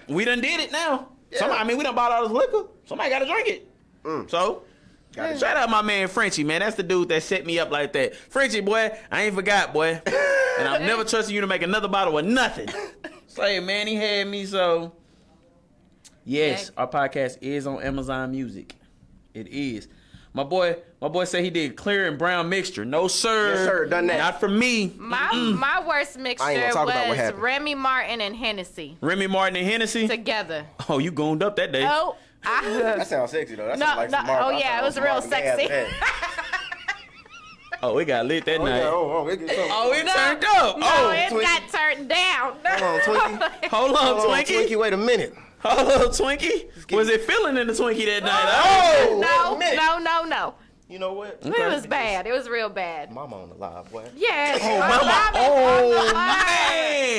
We done did it now. I mean, we done bought all this liquor. Somebody got to drink it. So, shout out my man Frenchie, man. That's the dude that set me up like that. Frenchie, boy, I ain't forgot, boy. And I'm never trusting you to make another bottle of nothing. Say, man, he had me so. Yes, our podcast is on Amazon Music. It is. My boy said he did clear and brown mixture. No, sir. Yes, sir. Done that. Not for me. My worst mixture gonna talk about what was happened. Remy Martin and Hennessy Remy Martin and Hennessy. together. Oh, you gooned up that day. Oh, That sounds sexy though. That No, sounds like some no, Marvin. oh, yeah, I it was thought real Marvin Gaye after sexy. that. Oh, it got lit that Oh, night. yeah, it gets something. Oh, it turned up. no, Oh, it Twinkie. got turned down. Hold on, Twinkie. hold on, Hold on, Twinkie. Twinkie. Wait a minute. Hold on, Twinkie. Was it feeling in the Twinkie that night? Oh, No, wait a minute. no. You know what? It was bad. It was real bad. Mama on the live, boy. Yes. Oh, my mama. mom is on the Oh, line.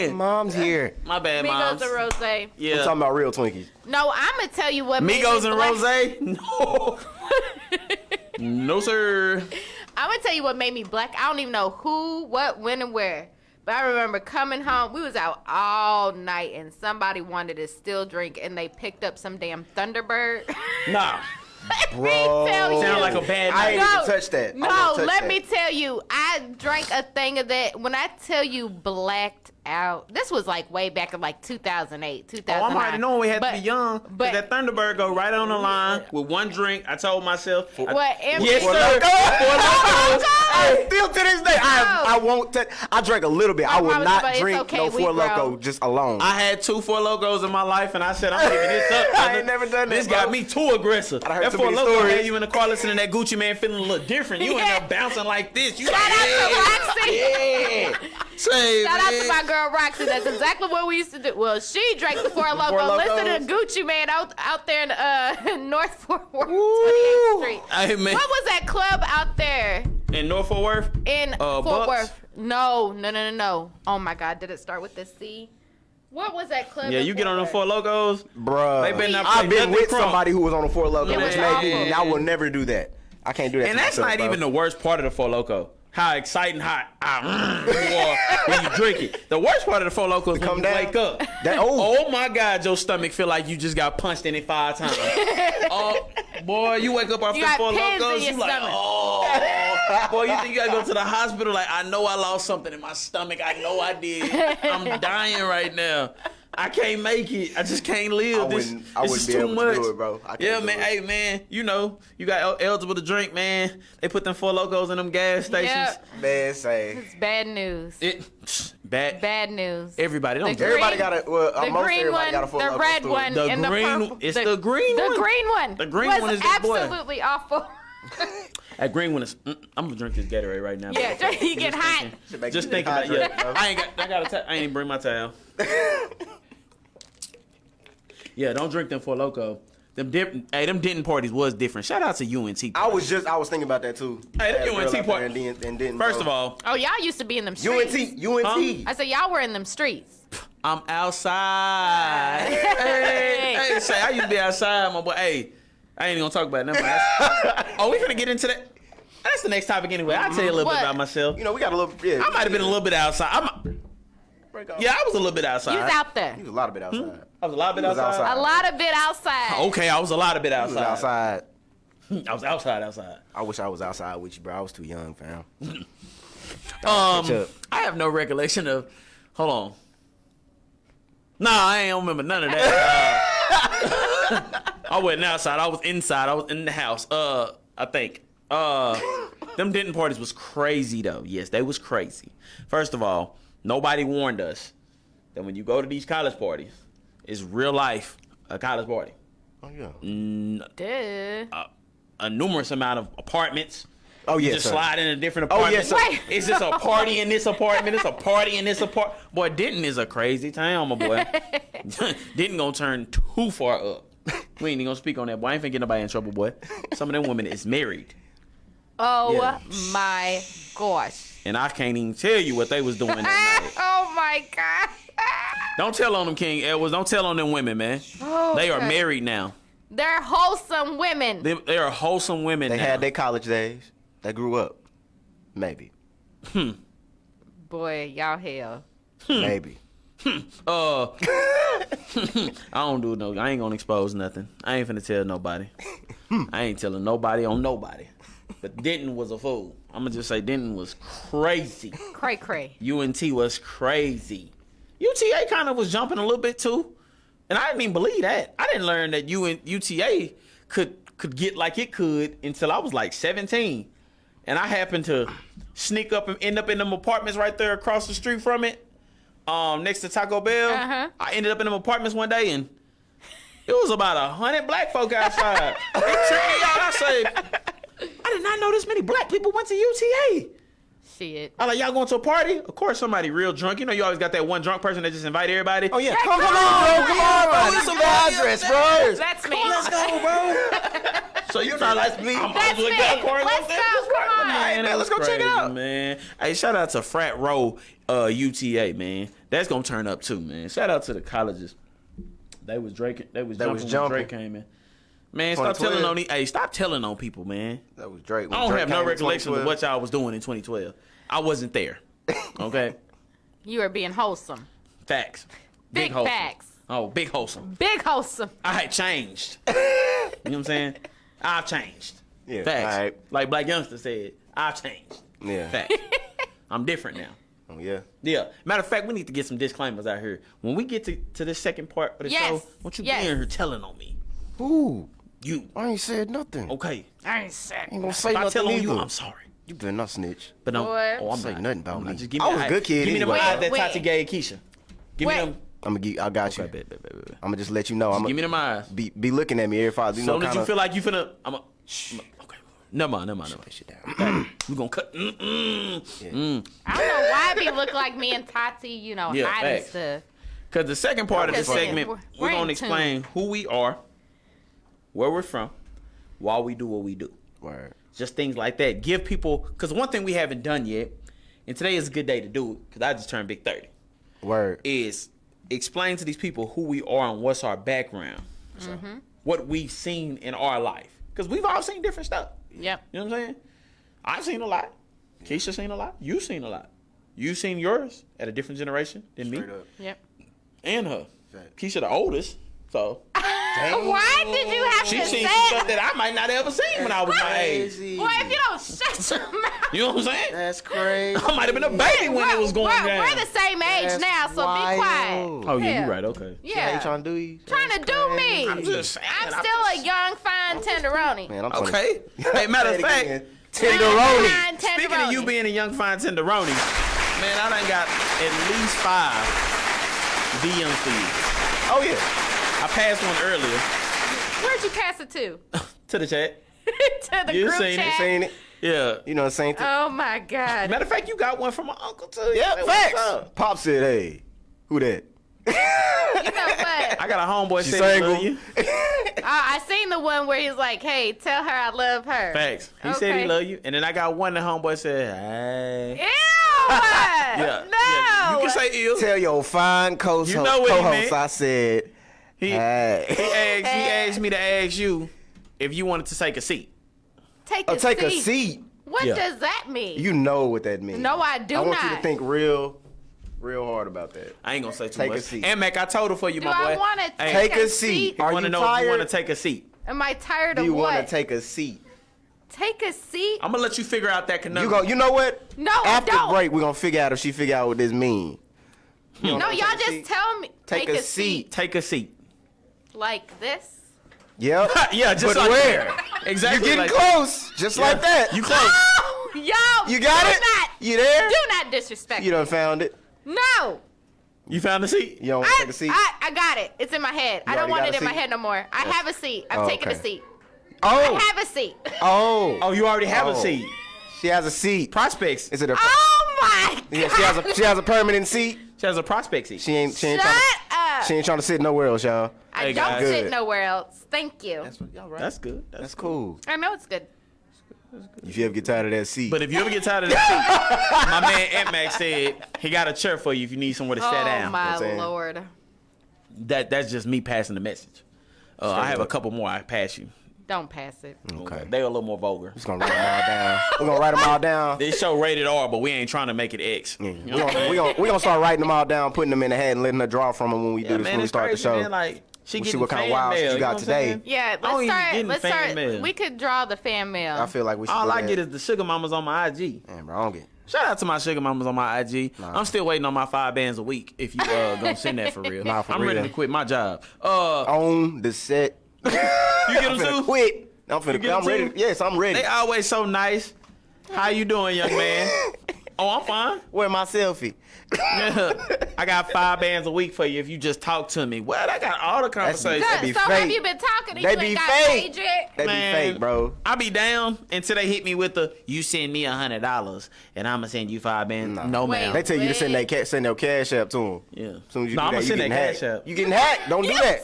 man. Mom's here. My bad, Migos moms. and Rose. I'm Yeah. talking about real Twinkies. No, I'm gonna tell you what. made me Migos and black. Rose? No. No, sir. I'm gonna tell you what made me black. I don't even know who, what, when, and where. But I remember coming home. We was out all night, and somebody wanted a still drink, and they picked up some damn Thunderbird. Nah. Let me tell you. Sound like a bad I ain't night. even touched that. I No, won't touch let that. me tell you, I drank a thing of that. When I tell you blacked out, this was like way back in like 2008, 2009. Oh, I'm already knowing we had to be young. but- But that Thunderbird go right on the line with one drink. I told myself. What? Yes, For sir. Loco? For Hey, still to this day, I won't touch. I drank a little bit. I would promise not you, but it's drink okay, no we Four grown. Loco just alone. I had 2 Four Locos in my life, and I said, I'm giving this up. I ain't never done that, This bro. got me too aggressive. I heard That too Four many Loco stories. had you in the car listening to that Gucci Man feeling a little different. You ain't Yeah. up bouncing like this. You Shout out to Roxy. Yeah. Say, Shout out to man. my girl Roxy. That's exactly what we used to do. Well, she drank the Four Loko. Locos. Listen to Gucci Man out there in North Fort Worth, 28th Street. Hey, man. What was that club out there In North Fort Worth? in Fort Bucks? Worth? No. Oh my God, did it start with the C? What was that club? Yeah, in you get on the Worth? Four Locos. Bruh. They better not I've play been nothing with crunk. somebody who was on a Four Loco. It was and awful. I will never do that. I can't do that. And to that's myself, not bro. even the worst part of the Four Loko. How exciting, you are when you drink it. The worst part of the Four Loko is when come you down? wake up. Oh my God, your stomach feel like you just got punched in it 5 times. Oh, boy, you wake up off You the got Four pins in Locos, your you like, stomach. oh. Boy, you think you gotta go to the hospital? Like, I know I lost something in my stomach. I know I did. I'm dying right now. I can't make it. I just can't live. I This wouldn't is be too able much. to do it, bro. I can't Yeah, do man. it. Hey, man. You know, you got eligible to drink, man. They put them Four Locos in them gas stations. Yep. Man, say. It's bad news. Bad. Bad news. Everybody don't The drink. Everybody green- got a. Well, The most green everybody one, got a Four the Loko red store. one, The and green- the purple. it's the green one. The green one. The green was one is this boy. absolutely awful. That green one is. I'm gonna drink this Gatorade right now. Yeah, bro. you get hot. Should make Just you thinking about hydrated, yeah. bro. I ain't even bring my towel. Yeah, don't drink them Four Loko. Them Denton parties was different. Shout out to UNT. I was thinking about that too. Hey, them Had a girl UNT out there part- and didn't, First bro. of all, Oh, y'all used to be in them streets. UNT. Huh? I said y'all were in them streets. I'm outside. hey, say I used to be outside, my boy. Hey, I ain't even gonna talk about it. Never mind. Oh, we finna get into that. That's the next topic anyway. I'll tell you a little What? bit about myself. You know, we got a little. Yeah, I might have been a little bit outside. break off. Yeah, I was a little bit outside. You was out there. He was a lot of bit outside. I was a lot bit He was outside. outside. A lot of it outside. Okay, I was a lot of bit He was outside. outside. I was outside. I wish I was outside with you, bro. I was too young, fam. Um, catch up. I have no recollection of. Hold on. Nah, I ain't remember none of that. I wasn't outside. I was inside. I was in the house. I think. Them Denton parties was crazy though. Yes, they was crazy. First of all, nobody warned us that when you go to these college parties, it's real life a college party. Oh yeah. Duh. A numerous amount of apartments. Oh You yeah. just sir. slide in a different Oh, apartment. yes, sir. Wait. It's just a party in this apartment. It's a party in this apartment. Boy, Denton is a crazy town, my boy. Denton gonna turn too far up. We ain't even gonna speak on that, boy. I ain't finna get nobody in trouble, boy. Some of them women is married. Oh my gosh. And I can't even tell you what they was doing that night. Oh my God. Don't tell on them, King Edwards. Don't tell on them women, man. Oh, They are God. married now. They're wholesome women. They are wholesome women They now. had their college days. They grew up. Maybe. Boy, y'all hell. Maybe. I don't do no. I ain't gonna expose nothing. I ain't finna tell nobody. I ain't telling nobody on nobody. But Denton was a fool. I'm gonna just say Denton was crazy. Cray cray. UNT was crazy. UTA kind of was jumping a little bit too, and I didn't even believe that. I didn't learn that UTA could get like it could until I was like 17, and I happened to sneak up and end up in them apartments right there across the street from it, next to Taco Bell. Uh-huh. I ended up in them apartments one day, and it was about 100 black folk outside. They tricked me out. I say, I did not know this many black people went to UTA. Shit. I like, y'all going to a party? Of course, somebody real drunk. You know, you always got that one drunk person that just invite everybody. Oh yeah, come on, bro. Come on, bro. This is the address, bro. That's me. Let's go, bro. So you know, That's me. That's me. Let's go. Come on. Man, let's go check it out. man. Hey, shout out to Frat Row UTA, man. That's gonna turn up too, man. Shout out to the colleges. They was Drake. They was jumping when Drake came in. Man, stop 2012. telling on these. Hey, stop telling on people, man. That was Drake. I don't have no recollection of what y'all was doing in 2012. I wasn't there. Okay, You are being wholesome. facts. Big wholesome. facts. Oh, big wholesome. Big wholesome. I had changed. You know what I'm saying? I've changed. Yeah, Facts. alright. Like Black Youngster said, I've changed. Yeah. Facts. I'm different now. Oh yeah. Yeah. Matter of fact, we need to get some disclaimers out here. When we get to this second part of the Yes. show, won't you Yes. be in here telling on me? Ooh, You. I ain't said nothing. Okay. I ain't sick. Ain't gonna say If I nothing tell on either. you, I'm sorry. You better not snitch. But no. Boy. Oh, I'm Say not. nothing about I'm not. me. Just give I me was the a good kid Give me the anyway. eyes that Wait. Tati gave Keisha. Give Wait. me them. I got you. Okay, bet. I'm gonna just let you know. I'm Give me gonna them eyes. be looking at me every 5. So did you feel like you finna? Okay. Never mind. shit down? We gonna cut. I don't know why it be look like me and Tati, you know, Yeah, hiding facts. stuff. Because the second part of the Because segment, we're we're in going to tune. explain who we are, where we're from, why we do what we do. Word. Just things like that. Give people, because one thing we haven't done yet, and today is a good day to do it, because I just turned big 30, Word. is explain to these people who we are and what's our background. So, what we've seen in our life. Because we've all seen different stuff. Yep. You know what I'm saying? I've seen a lot. Keisha's seen a lot. You've seen a lot. You've seen yours at a different generation than me. Straight up. Yep. And her. Fact. Keisha the oldest, so Why did you have she to seen say some stuff it? that I might not have ever seen when I was my age. Boy, if you don't shut your mouth. You know what I'm saying? That's crazy. I might have been a baby when it was going down. We're the same age That's now, so be quiet. wild. Oh yeah, Yeah. you're right. Okay. Yeah. Ain't trying to do you. Trying to do me. I'm just saying. I'm still a young, fine tenderoni. Man, I'm 20. Okay. Hey, matter of fact, Young, Tenderoni. fine speaking of you tenderoni. being a young fine tenderoni, man, I done got at least 5 DMs for you. Oh yeah. I passed one earlier Where'd you pass it to? to the chat. To the You group seen it, chat? Seen it. Yeah. You know the same thing. Oh my God. Matter of fact, you got one from my uncle too. Yeah, Hey, what's facts. up? Pop said, "Hey, who that?" You know what? I got a homeboy She saying single. love you. I seen the one where he's like, "Hey, tell her I love her." Facts. He said he Okay. love you, and then I got one that homeboy said, "Hey." Ew! Yeah. No. Yeah. You can say ill. Tell your fine co-host, You know what he meant. I said, He "Hey, asked me to ask you if you wanted to take a seat. take oh, a take seat. a seat." What Yeah. does that mean? You know what that means. No, I do I want you to not. think real hard about that. I ain't gonna say too Take a much. seat. And Mac, I told her for you, Do my boy. I want to Hey, take, Take a seat. I Are want to you know if you tired? want to take a seat. Am I tired Do of you what? want to take a seat? Take a seat? I'm gonna let you figure out that You conundrum. go. You know what? No, I After don't. break, we're gonna figure out if she figure out what this mean. No, y'all take a just seat? tell me. Take a seat. Take a seat. Like this? Yep. Yeah, just But like where? that. Exactly. You getting like close, just like that. You close. Oh, y'all. You got do it? Not, You there? do not disrespect You done found it. me. No. You found the seat? You don't want to take a seat? I got it. It's in my head. I don't already want got it a in my seat? head no more. I have a seat. I'm Oh, taking a okay. seat. Oh. I have a seat. Oh. Oh, you already have a Oh. seat. She has a seat. Prospects. Is it a? Oh my God. Yeah, she has a permanent seat. She has a prospect seat. She ain't Shut trying up. to, she ain't trying to sit nowhere else, y'all. I Hey, don't guys. sit Good. nowhere else. Thank you. Y'all right. That's good. That's cool. I know it's good. If you ever get tired of that seat. But if you ever get tired of that seat, my man Ant Max said he got a chair for you if you need somewhere to sit down. Oh my saying? Lord. That's just me passing the message. I have a couple more I pass you. Don't pass it. Okay. They're a little more vulgar. We're gonna write them all down. We're gonna write them all down. This show rated R, but we ain't trying to make it X. We're gonna start writing them all down, putting them in the hat, and letting her draw from them when we do this. Man, When we it's start crazy, the show. man. Like, she We'll see getting what kind of fan wild shit mail, you got know what I'm today. saying? Yeah, I don't even let's get start. fan mail. We could draw the fan mail. I feel like we should. All do I that. get is the sugar mamas on my IG. Man, bro, I don't get. Shout out to my sugar mamas on my IG. I'm still waiting on my 5 bands a week. If you gonna send that for real, Nah, for I'm ready real. to quit my job. On the set. You get I'm them finna too? quit. I'm finna You quit. get I'm them ready. too? Yes, I'm ready. They always so nice. How you doing, young man? Oh, I'm fine. Where my selfie? I got 5 bands a week for you if you just talk to me. Well, I got all the conversations. That'd be So have fake. you been talking? And They you be ain't got fake. paid yet? That Man, be fake, bro. I be down until they hit me with the you send me $100 and I'ma send you 5 bands. No, Wait. ma'am. They tell you to send their cash app to them. Yeah. As soon as you No, do I'ma that, send you that getting cash hacked. app. You getting hacked? Don't do that.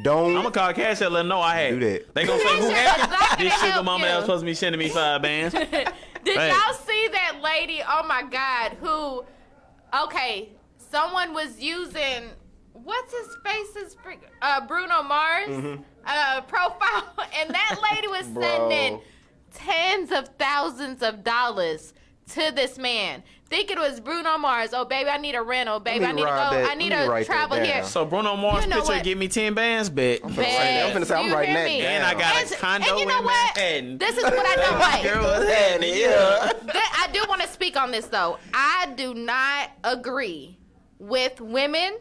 Don't. I'm gonna call Cash App, let them know I had. Do that. They gonna say who Cash App's had not it? gonna This sugar help mama you. that was supposed to be sending me 5 bands. Did Hey. y'all see that lady? Oh my God, who? Okay, someone was using what's his face's Bruno Mars profile, and that lady was sending tens of thousands of dollars to this man. Think it was Bruno Mars. Oh baby, I need a rental. Baby, Let I me need to go. write that- I need let me to write that travel here. down. So Bruno Mars You know picture what? give me 10 bands, bet. I'm finna say, I'm You writing hear that me? down. And I got And- a condo and you know in what? Manhattan. This is what I don't like. Girl, what's happening? Yeah. I do want to speak on this though. I do not agree with women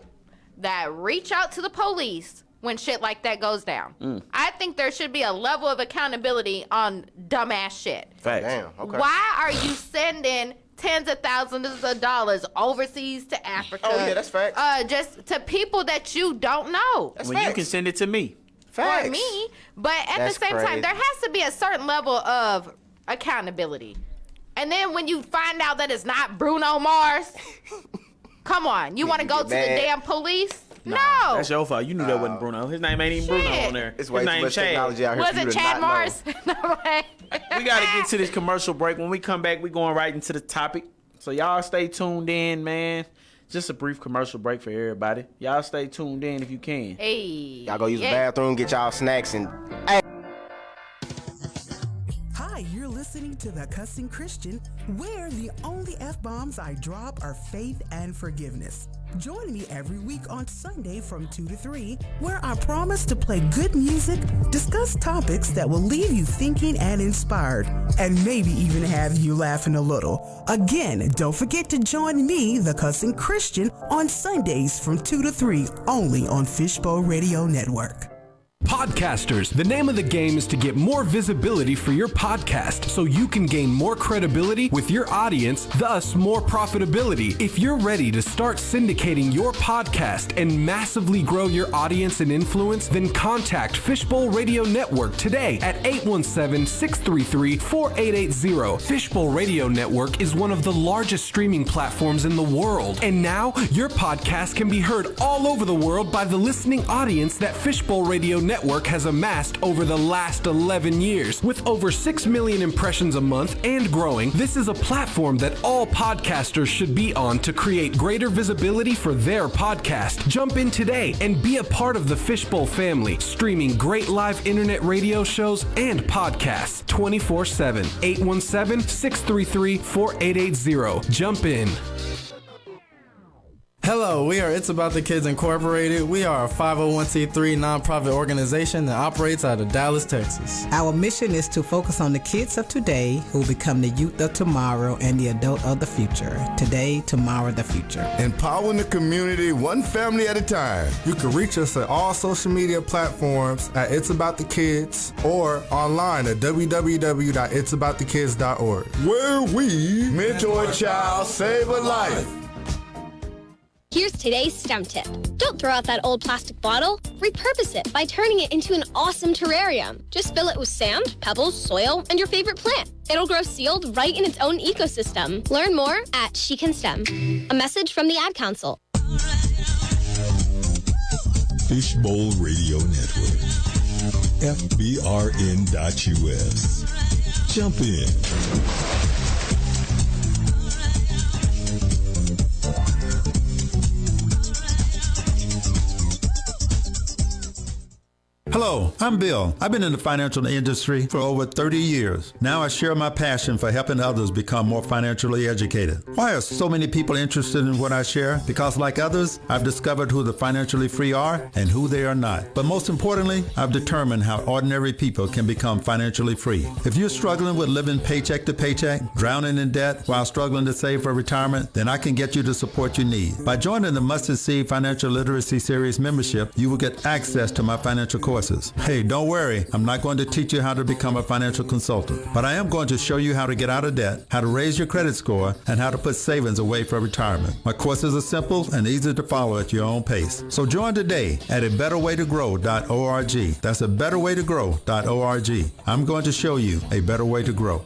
that reach out to the police when shit like that goes down. I think there should be a level of accountability on dumbass shit. Facts. Damn. Okay. Why are you sending tens of thousands of dollars overseas to Africa? Oh, yeah, that's facts. Just to people that you don't know. That's When you facts. can send it to me. Facts. Or me. But at That's the same crazy. time, there has to be a certain level of accountability. And then when you find out that it's not Bruno Mars, come on, you want to go to the get mad. damn police? No. That's your fault. You knew that wasn't Bruno. His name ain't even Bruno Shit. on there. It's His way too name much Chad. technology out here Was for you it to Chad not Mars? know. No way. We gotta get to this commercial break. When we come back, we going right into the topic. So y'all stay tuned in, man. Just a brief commercial break for everybody. Y'all stay tuned in if you can. Hey. Y'all go use the bathroom, get y'all snacks, and Hi, you're listening to The Cussing Christian, where the only F-bombs I drop are faith and forgiveness. Join me every week on Sunday from 2 to 3, where I promise to play good music, discuss topics that will leave you thinking and inspired, and maybe even have you laughing a little. Again, don't forget to join me, The Cussing Christian, on Sundays from 2 to 3, only on Fishbowl Radio Network. Podcasters, the name of the game is to get more visibility for your podcast so you can gain more credibility with your audience, thus more profitability. If you're ready to start syndicating your podcast and massively grow your audience and influence, then contact Fishbowl Radio Network today at 817-633-4880. Fishbowl Radio Network is one of the largest streaming platforms in the world. And now your podcast can be heard all over the world by the listening audience that Fishbowl Radio Network has amassed over the last 11 years. With over 6 million impressions a month and growing, this is a platform that all podcasters should be on to create greater visibility for their podcast. Jump in today and be a part of the Fishbowl family, streaming great live internet radio shows and podcasts 24/7. 817-633-4880. Jump in. Hello, we are It's About the Kids Incorporated. We are a 501c3 nonprofit organization that operates out of Dallas, Texas. Our mission is to focus on the kids of today who will become the youth of tomorrow and the adult of the future. Today, tomorrow, the future. Empowering the community one family at a time. You can reach us at all social media platforms at It's About the Kids or online at www.itsaboutthekids.org. Where we mentor a child, save a life. Here's today's STEM tip. Don't throw out that old plastic bottle. Repurpose it by turning it into an awesome terrarium. Just fill it with sand, pebbles, soil, and your favorite plant. It'll grow sealed right in its own ecosystem. Learn more at She Can STEM. A message from the Ad Council. Fishbowl Radio Network. FBRN.US. jump in. Hello, I'm Bill. I've been in the financial industry for over 30 years. Now I share my passion for helping others become more financially educated. Why are so many people interested in what I share? Because like others, I've discovered who the financially free are and who they are not. But most importantly, I've determined how ordinary people can become financially free. If you're struggling with living paycheck to paycheck, drowning in debt while struggling to save for retirement, then I can get you the support you need. By joining the Mustard Seed Financial Literacy Series membership, you will get access to my financial courses. Hey, don't worry, I'm not going to teach you how to become a financial consultant, but I am going to show you how to get out of debt, how to raise your credit score, and how to put savings away for retirement. My courses are simple and easy to follow at your own pace. So join today at abetterwaytogrow.org. That's abetterwaytogrow.org. I'm going to show you a better way to grow.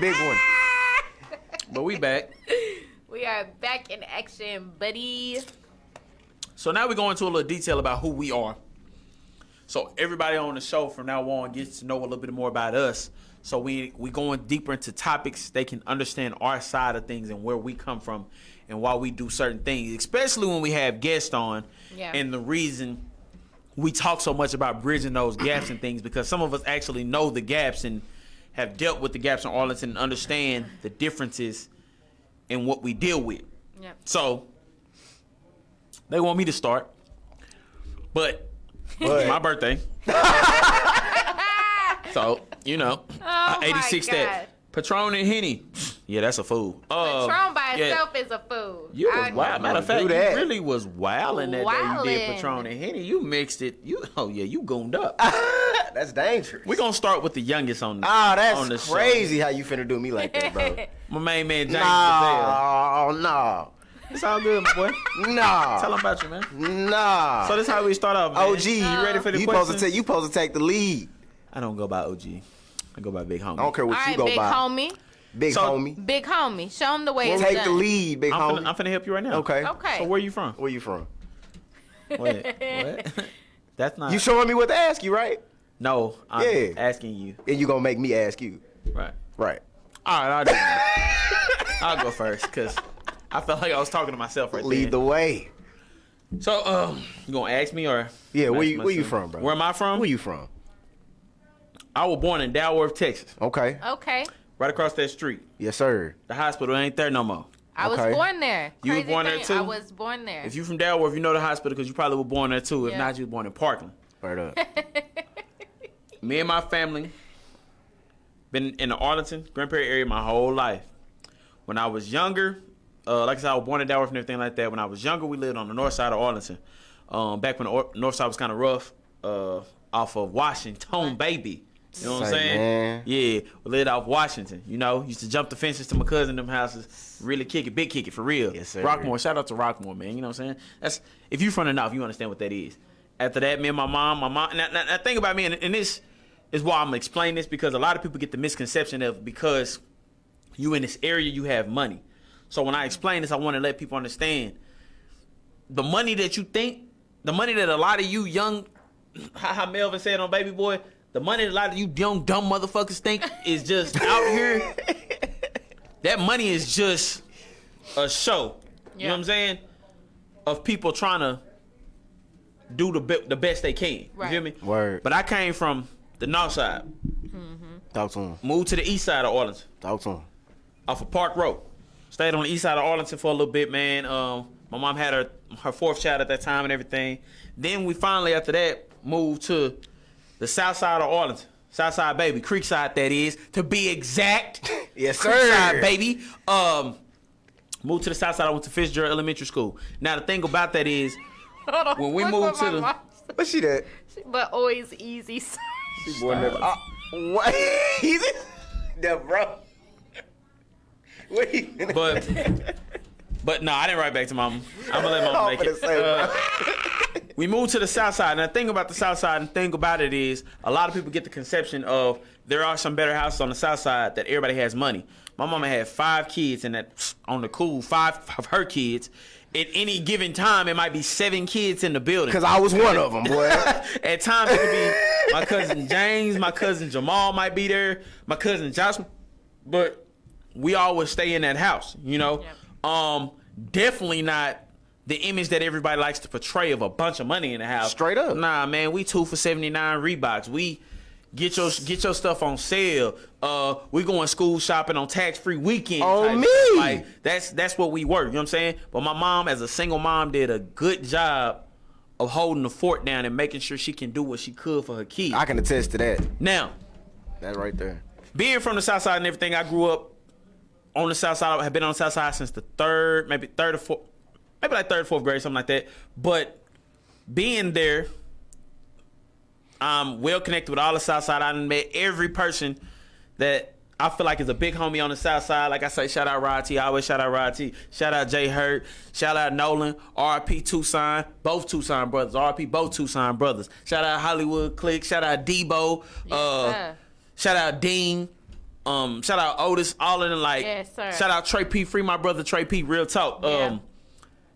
Big one. But we back. We are back in action, buddy. So now we go into a little detail about who we are. So everybody on the show from now on gets to know a little bit more about us. So we going deeper into topics. They can understand our side of things and where we come from and why we do certain things, especially when we have guests on. Yeah. And the reason we talk so much about bridging those gaps and things, because some of us actually know the gaps and have dealt with the gaps in Arlington and understand the differences in what we deal with. Yep. So they want me to start, but it's my birthday. So, you know, Oh 86 my God. that. Patron and Henny. Yeah, that's a fool. Patron by itself is a food. You was wild. Matter of fact, you that. really was wilding that day you did Wildin'. Patron and Henny. You mixed it. You gooned up. That's dangerous. We're going to start with the youngest on the Oh, on that's the crazy how you finna do me like that, bro. My main man, James. Gazelle. No. It's all good, my boy. Nah. Tell him about you, man. Nah. So this is how we start off, man. OG, You ready for the you questions? supposed to take the lead. I don't go by OG. I go by Big Homie. I don't care All what you right, go big by. homie. Big homie. Big homie. Show him the way it's Take done. the lead, big homie. I'm finna help you right now. Okay. Okay. So where you from? Where you from? Wait, what? That's not. You showing me what to ask you, right? No, I'm Yeah. asking you. And you gonna make me ask you. Right. Right. All right, I'll do it. I'll go first because I felt like I was talking to myself right Lead the there. way. So, you gonna ask me or? Yeah, where ask you myself? from, bro? Where am I from? Where you from? I was born in Dalworth, Texas. Okay. Okay. Right across that street. Yes, sir. The hospital ain't there no more. I was Okay. born there. You was Crazy born there thing, too? I was born there. If you from Dalworth, you know the hospital because you probably were born there too. If Yeah. not, you was born in Parkland. Right up. Me and my family been in the Arlington, Grand Prairie area my whole life. When I was younger, like I said, I was born in Dalworth and everything like that. When I was younger, we lived on the north side of Arlington. Back when the north side was kind of rough, off of Washington, baby. You know what I'm Say, saying? man. Yeah, we lived off Washington. You know, used to jump the fences to my cousin them houses, really kick it, big kick it for real. Yes, sir. Rockmore, shout out to Rockmore, man. You know what I'm saying? That's if you from the north, you understand what that is. After that, me and my mom. Now think about me, and this is why I'm explaining this because a lot of people get the misconception of because you in this area, you have money. So when I explain this, I want to let people understand the money that you think, the money that a lot of you young, how Melvin said on Baby Boy, the money that a lot of you young dumb motherfuckers think is just out here. That money is just a show. You know what I'm saying? Of people trying to do the best they can. Right. You feel me? Word. But I came from the north side. Talk to him. Moved to the east side of Arlington. Talk to him. Off of Park Road. Stayed on the east side of Arlington for a little bit, man. My mom had her fourth child at that time and everything. Then we finally, after that, moved to the south side of Arlington. South side, baby. Creekside, that is. To be exact. Yes, sir. Creekside, baby. Moved to the south side. I went to Fitzgerald Elementary School. Now, the thing about that is, Hold on. when we Look moved what to my the... mom said. What's she that? But always easy. She born there. What? Easy? No, bro. Wait. But no, I didn't write back to mama. I'm gonna let mama make it. We moved to the south side. And the thing about the south side and the thing about it is a lot of people get the conception of there are some better houses on the south side that everybody has money. My mama had 5 kids and that on the cool 5 of her kids. At any given time, it might be 7 kids in the building. Because I was one of them, boy. At times, it could be my cousin James, my cousin Jamal might be there, my cousin Josh. But we always stay in that house, you know? Yep. Definitely not the image that everybody likes to portray of a bunch of money in the house. Straight up. Nah, man, we 2 for $79 Reeboks. We get your stuff on sale. We going school shopping on tax-free weekends. On me. Like that's what we were. You know what I'm saying? But my mom, as a single mom, did a good job of holding the fort down and making sure she can do what she could for her kids. I can attest to that. Now, that right there. Being from the south side and everything, I grew up on the south side. I have been on the south side since the third or fourth grade, something like that. But being there, I'm well connected with all the south side. I met every person that I feel like is a big homie on the south side. Like I say, shout out Rod T. I always shout out Rod T. Shout out Jay Hurt. Shout out Nolan. RP Tucson. Both Tucson brothers. RP both Tucson brothers. Shout out Hollywood Click. Shout out Debo. Shout out Dean. Shout out Otis, all of them. Like, yes, sir. Shout out Trey P, free my brother Trey P. Real talk. Yeah.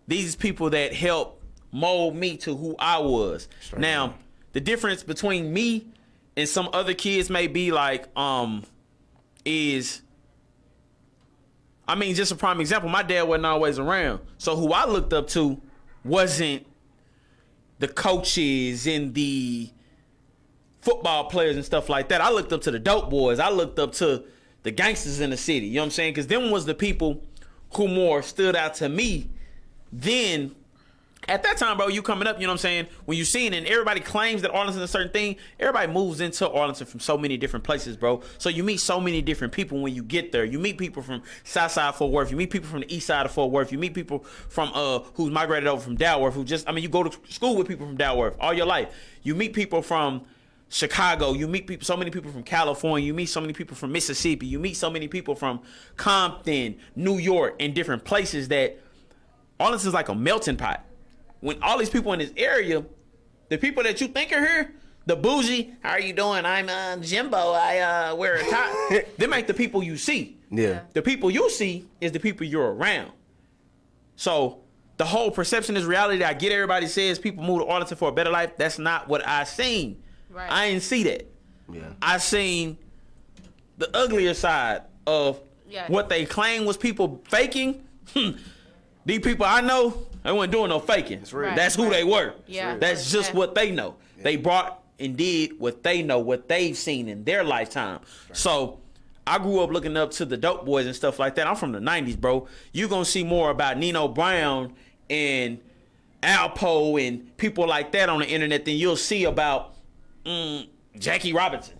These people that helped mold me to who I was. Straight now, the difference between me and some other kids may be like, is, I mean, just a prime example. My dad wasn't always around, so who I looked up to wasn't the coaches and the football players and stuff like that. I looked up to the dope boys. I looked up to the gangsters in the city. You know what I'm saying? Because them was the people who more stood out to me than at that time, bro. You coming up, you know what I'm saying? When you see it and everybody claims that Arlington's a certain thing, everybody moves into Arlington from so many different places, bro. So you meet so many different people when you get there. You meet people from Southside Fort Worth. You meet people from the east side of Fort Worth. You meet people from who's migrated over from Dalworth, who just, I mean, you go to school with people from Dalworth all your life. You meet people from Chicago, you meet people, so many people from California, you meet so many people from Mississippi, you meet so many people from Compton, New York, and different places that Arlington's like a melting pot. When all these people in this area, the people that you think are here, the bougie, how are you doing? I'm Jimbo, I wear a tie. Them ain't the people you see. Yeah. The people you see is the people you're around. So the whole perception is reality. I get everybody says people move to Arlington for a better life. That's not what I seen. Right. I ain't see that. Yeah. I seen the uglier side of Yeah. what they claim was people faking. These people I know, they weren't doing no faking. real. That's who they were. Yeah. That's just what they know. Yeah. They brought and did what they know, what they've seen in their lifetime. So I grew up looking up to the dope boys and stuff like that. I'm from the 90s, bro. You're going to see more about Nino Brown and Alpo and people like that on the internet than you'll see about Jackie Robinson.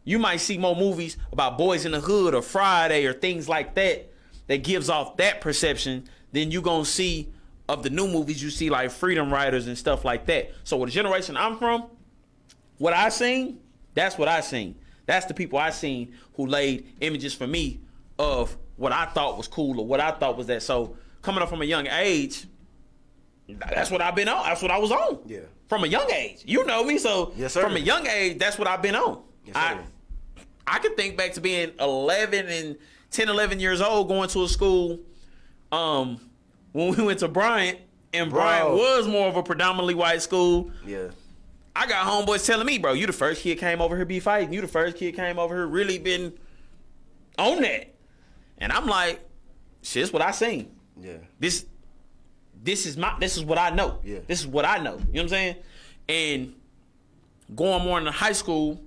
You might see more movies about Boys in the Hood or Friday or things like that that gives off that perception than you gonna see of the new movies you see like Freedom Riders and stuff like that. So with the generation I'm from, what I seen, that's what I seen. That's the people I seen who laid images for me of what I thought was cool or what I thought was that. So coming up from a young age, that's what I've been on. That's what I was on. Yeah. From a young age. You know me, so Yes, sir. from a young age, that's what I've been on. Yes, sir. I can think back to being 11 years old going to a school when we went to Bryant, and Bryant was more of a predominantly white school. Yeah. I got homeboys telling me, bro, you the first kid came over here be fighting. You the first kid came over here really been on that. And I'm like, shit, this what I seen. Yeah. This is what I know. Yeah. This is what I know. You know what I'm saying? And going more into high school,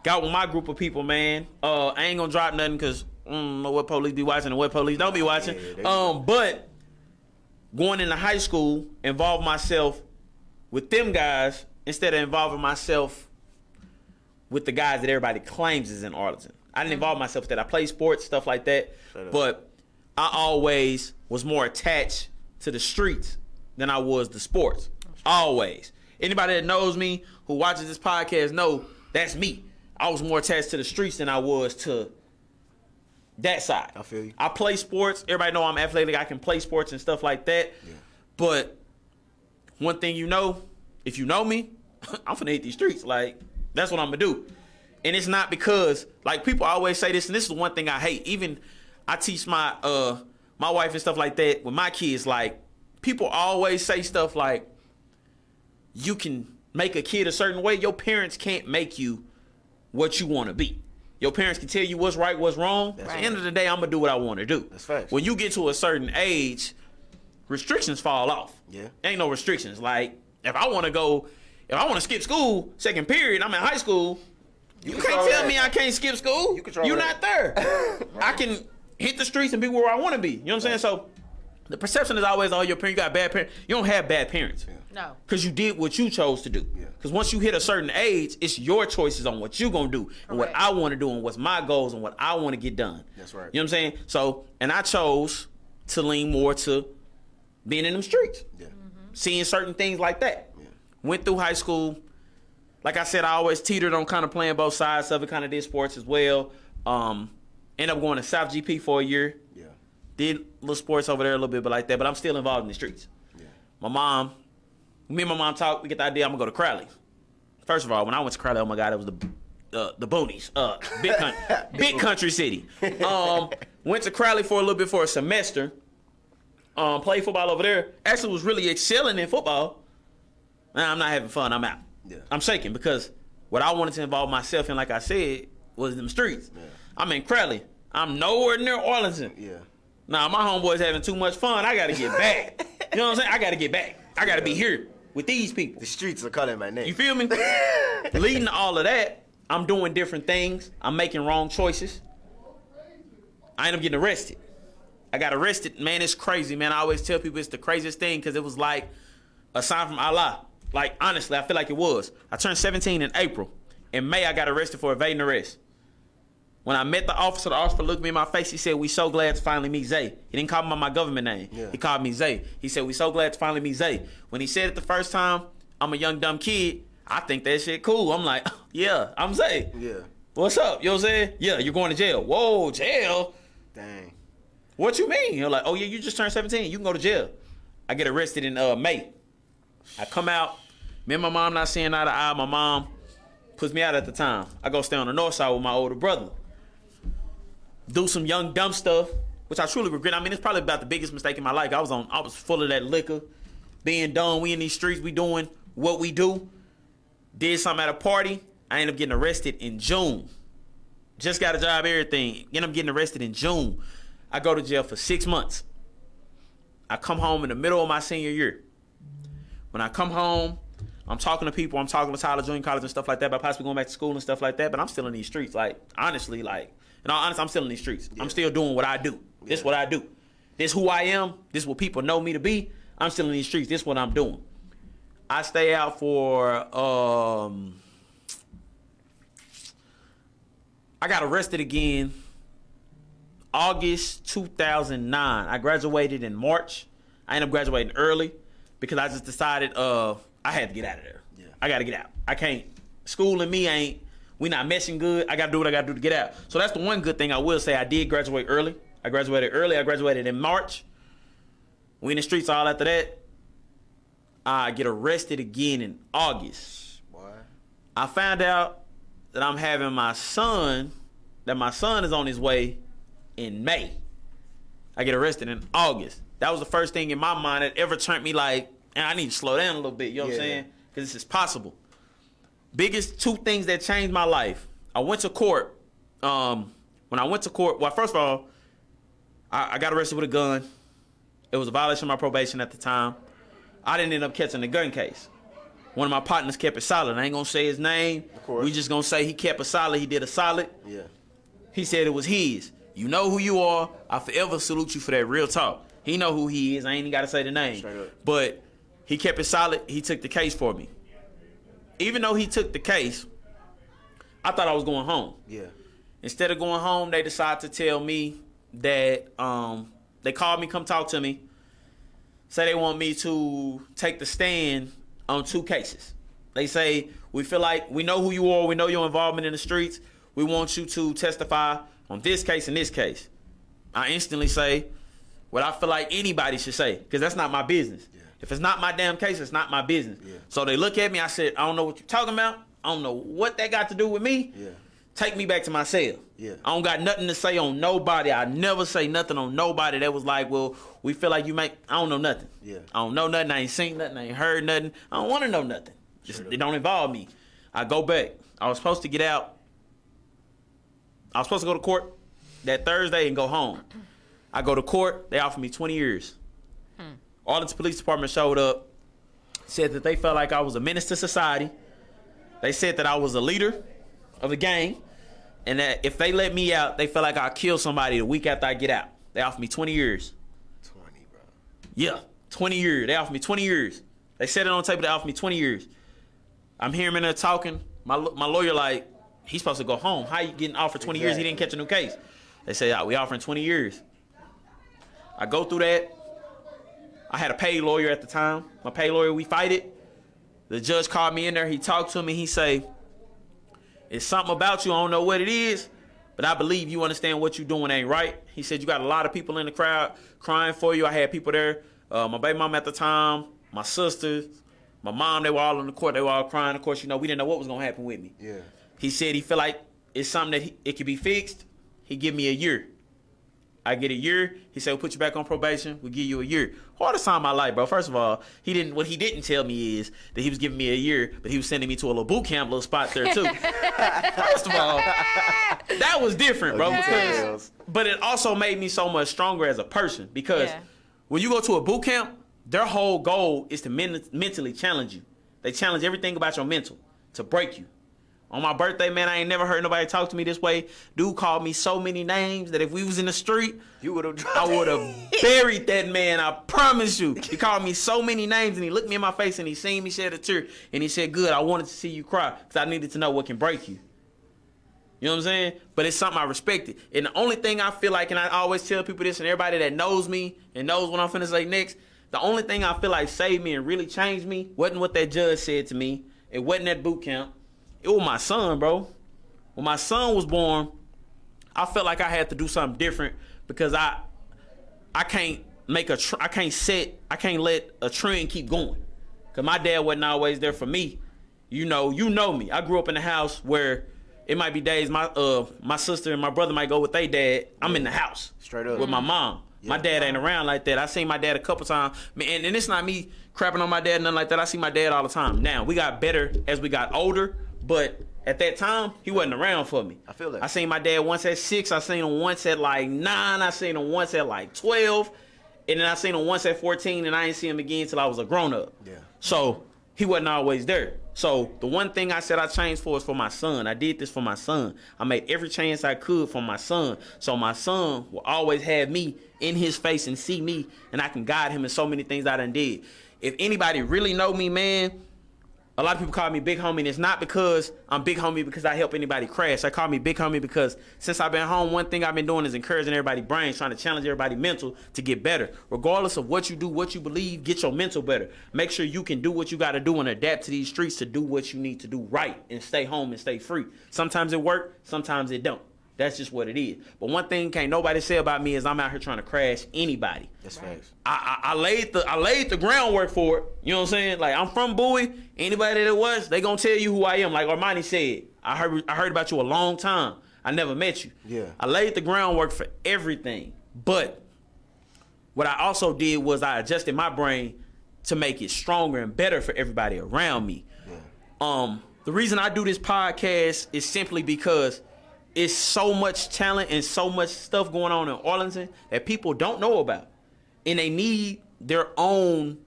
got with my group of people, man. I ain't gonna drop nothing because I don't know what police be watching and what police don't be watching. But going into high school, involve myself with them guys instead of involving myself with the guys that everybody claims is in Arlington. I didn't involve myself with that. I played sports, stuff like that. But I always was more attached to the streets than I was the sports. Always. Anybody that knows me, who watches this podcast, know that's me. I was more attached to the streets than I was to that side. I feel you. I play sports. Everybody know I'm athletic. I can play sports and stuff like that. Yeah. But one thing you know, if you know me, I'm finna hit these streets. Like, that's what I'm gonna do. And it's not because, like, people always say this, and this is the one thing I hate. Even I teach my my wife and stuff like that with my kids. Like, people always say stuff like, you can make a kid a certain way. Your parents can't make you what you want to be. Your parents can tell you what's right, what's wrong. At the end of the day, I'm gonna do what I want to do. That's facts. When you get to a certain age, restrictions fall off. Yeah. Ain't no restrictions. Like, if I want to skip school, second period, I'm in high school, you can't tell me I can't skip school. You're not there. I can hit the streets and be where I want to be. You know what I'm saying? So the perception is always, oh, your parents, you got bad parents. You don't have bad parents. No. Because you did what you chose to do. Because once you hit a certain age, it's your choices on what you're going to do and what I want to do and what's my goals and what I want to get done. That's right. You know what I'm saying? So, and I chose to lean more to being in them streets. Yeah. Seeing certain things like that. Yeah. Went through high school. Like I said, I always teetered on kind of playing both sides of it, kind of did sports as well. Ended up going to South GP for a year. Yeah. Did little sports over there a little bit, but like that. But I'm still involved in the streets. Yeah. Me and my mom talked. We get the idea I'm going to go to Crowley. First of all, when I went to Crowley, oh my God, it was the boonies, big country city. Went to Crowley for a little bit for a semester. Played football over there. Actually was really excelling in football. Nah, I'm not having fun. I'm out. Yeah. I'm shaking because what I wanted to involve myself in, like I said, was them streets. Yeah. I'm in Crowley. I'm nowhere near Arlington. Yeah. Nah, my homeboys having too much fun. I got to get back. You know what I'm saying? I got to get back. I got to be here with these people. The streets are calling my name. You feel me? Leading to all of that, I'm doing different things. I'm making wrong choices. I end up getting arrested. I got arrested. Man, it's crazy, man. I always tell people it's the craziest thing because it was like a sign from Allah. Like, honestly, I feel like it was. I turned 17 in April. In May, I got arrested for evading arrest. When I met the officer looked me in my face. He said, "We so glad to finally meet Zay." He didn't call me by my government name. Yeah. He called me Zay. He said, "We so glad to finally meet Zay." When he said it the first time, I'm a young, dumb kid. I think that shit cool. I'm like, yeah, I'm Zay. Yeah. What's up? You know what I'm saying? Yeah, you're going to jail. Whoa, jail? Dang. What you mean? You're like, oh, yeah, you just turned 17. You can go to jail. I get arrested in May. I come out. Me and my mom not seeing eye to eye. My mom puts me out at the time. I go stay on the north side with my older brother. Do some young dumb stuff, which I truly regret. I mean, it's probably about the biggest mistake in my life. I was full of that liquor, being dumb. We in these streets, we doing what we do. Did something at a party. I ended up getting arrested in June. Just got a job, everything. End up getting arrested in June. I go to jail for 6 months. I come home in the middle of my senior year. When I come home, I'm talking to people. I'm talking to Tyler Junior College and stuff like that about possibly going back to school and stuff like that. But I'm still in these streets. Like, honestly, like, in all honesty, I'm still in these streets. Yeah. I'm still doing what I do. Yeah. This is what I do. This is who I am. This is what people know me to be. I'm still in these streets. This is what I'm doing. I stay out for, I got arrested again August 2009. I graduated in March. I ended up graduating early because I just decided I had to get out of there. Yeah. I got to get out. I can't. School and me we not meshing good. I got to do what I got to do to get out. So that's the one good thing I will say. I did graduate early. I graduated early. I graduated in March. We in the streets all after that. I get arrested again in August. Boy. I found out that I'm having my son is on his way in May. I get arrested in August. That was the first thing in my mind that ever turned me like, I need to slow down a little bit, you know what I'm saying? Because this is possible. Biggest two things that changed my life. I went to court. When I went to court, well, first of all, I got arrested with a gun. It was a violation of my probation at the time. I didn't end up catching the gun case. One of my partners kept it solid. I ain't gonna say his name. Of course. We just gonna say he kept it solid. He did a solid. Yeah. He said it was his. You know who you are. I forever salute you for that. Real talk. He know who he is. I ain't even gotta say the name. Straight up. But he kept it solid. He took the case for me. Even though he took the case, I thought I was going home. Yeah. Instead of going home, they decided to tell me that they called me, come talk to me. Say they want me to take the stand on 2 cases. They say, we feel like we know who you are. We know your involvement in the streets. We want you to testify on this case and this case. I instantly say what I feel like anybody should say, because that's not my business. Yeah. If it's not my damn case, it's not my business. Yeah. So they look at me. I said, I don't know what you're talking about. I don't know what that got to do with me. Yeah. Take me back to my cell. Yeah. I don't got nothing to say on nobody. I never say nothing on nobody that was like, well, we feel like you make, I don't know nothing. Yeah. I don't know nothing. I ain't seen nothing. I ain't heard nothing. I don't want to know nothing. Just, it don't involve me. I go back. I was supposed to get out. I was supposed to go to court that Thursday and go home. I go to court. They offered me 20 years. Arlington Police Department showed up, said that they felt like I was a menace to society. They said that I was a leader of the gang, and that if they let me out, they felt like I'd kill somebody the week after I get out. They offered me 20 years. 20, bro. Yeah, 20 years. They offered me 20 years. They set it on the table. They offered me 20 years. I'm hearing them in there talking. My lawyer like, he's supposed to go home. How you getting offered 20 years? He didn't catch a new case. They say, we offering 20 years. I go through that. I had a paid lawyer at the time. My paid lawyer, we fight it. The judge called me in there. He talked to me. He say, it's something about you. I don't know what it is, but I believe you understand what you're doing ain't right. He said, you got a lot of people in the crowd crying for you. I had people there. My baby mom at the time, my sisters, my mom, they were all in the court. They were all crying. Of course, we didn't know what was going to happen with me. Yeah. He said he feel like it's something that it could be fixed. He give me a year. I get a year. He said, we'll put you back on probation. We'll give you a year. Hardest time of my life, bro. First of all, what he didn't tell me is that he was giving me a year, but he was sending me to a little boot camp, little spot there too. First of all, that was different, bro. But it also made me so much stronger as a person because when you go to a boot camp, their whole goal is to mentally challenge you. They challenge everything about your mental to break you. On my birthday, man, I ain't never heard nobody talk to me this way. Dude called me so many names that if we was in the street, I would have buried that man. I promise you. He called me so many names, and he looked me in my face, and he seen me shed a tear, and he said, good, I wanted to see you cry because I needed to know what can break you. You know what I'm saying? But it's something I respected. And the only thing I feel like, and I always tell people this, and everybody that knows me and knows what I'm finna say next, the only thing I feel like saved me and really changed me wasn't what that judge said to me. It wasn't that boot camp. It was my son, bro. When my son was born, I felt like I had to do something different because I can't let a trend keep going. Cause my dad wasn't always there for me. You know me. I grew up in a house where it might be days my sister and my brother might go with their dad. I'm in the house straight up with my mom. Yeah. My dad ain't around like that. I seen my dad a couple times, and it's not me crapping on my dad, nothing like that. I see my dad all the time. Now we got better as we got older. But at that time, he wasn't around for me. I feel that. I seen my dad once at 6. I seen him once at like 9. I seen him once at like 12. And then I seen him once at 14, and I ain't see him again until I was a grown-up. Yeah. So he wasn't always there. So the one thing I said I changed for is for my son. I did this for my son. I made every chance I could for my son. So my son will always have me in his face and see me, and I can guide him in so many things I done did. If anybody really know me, man, a lot of people call me big homie, and it's not because I'm big homie because I help anybody crash. I call me big homie because since I've been home, one thing I've been doing is encouraging everybody's brains, trying to challenge everybody's mental to get better. Regardless of what you do, what you believe, get your mental better. Make sure you can do what you got to do and adapt to these streets to do what you need to do right and stay home and stay free. Sometimes it works, sometimes it don't. That's just what it is. But one thing can't nobody say about me is I'm out here trying to crash anybody. That's facts. I laid the groundwork for it. You know what I'm saying? Like, I'm from Bowie. Anybody that was, they gonna tell you who I am. Like Armani said, I heard about you a long time. I never met you. Yeah. I laid the groundwork for everything. But what I also did was I adjusted my brain to make it stronger and better for everybody around me. Yeah. The reason I do this podcast is simply because it's so much talent and so much stuff going on in Arlington that people don't know about. And they need their own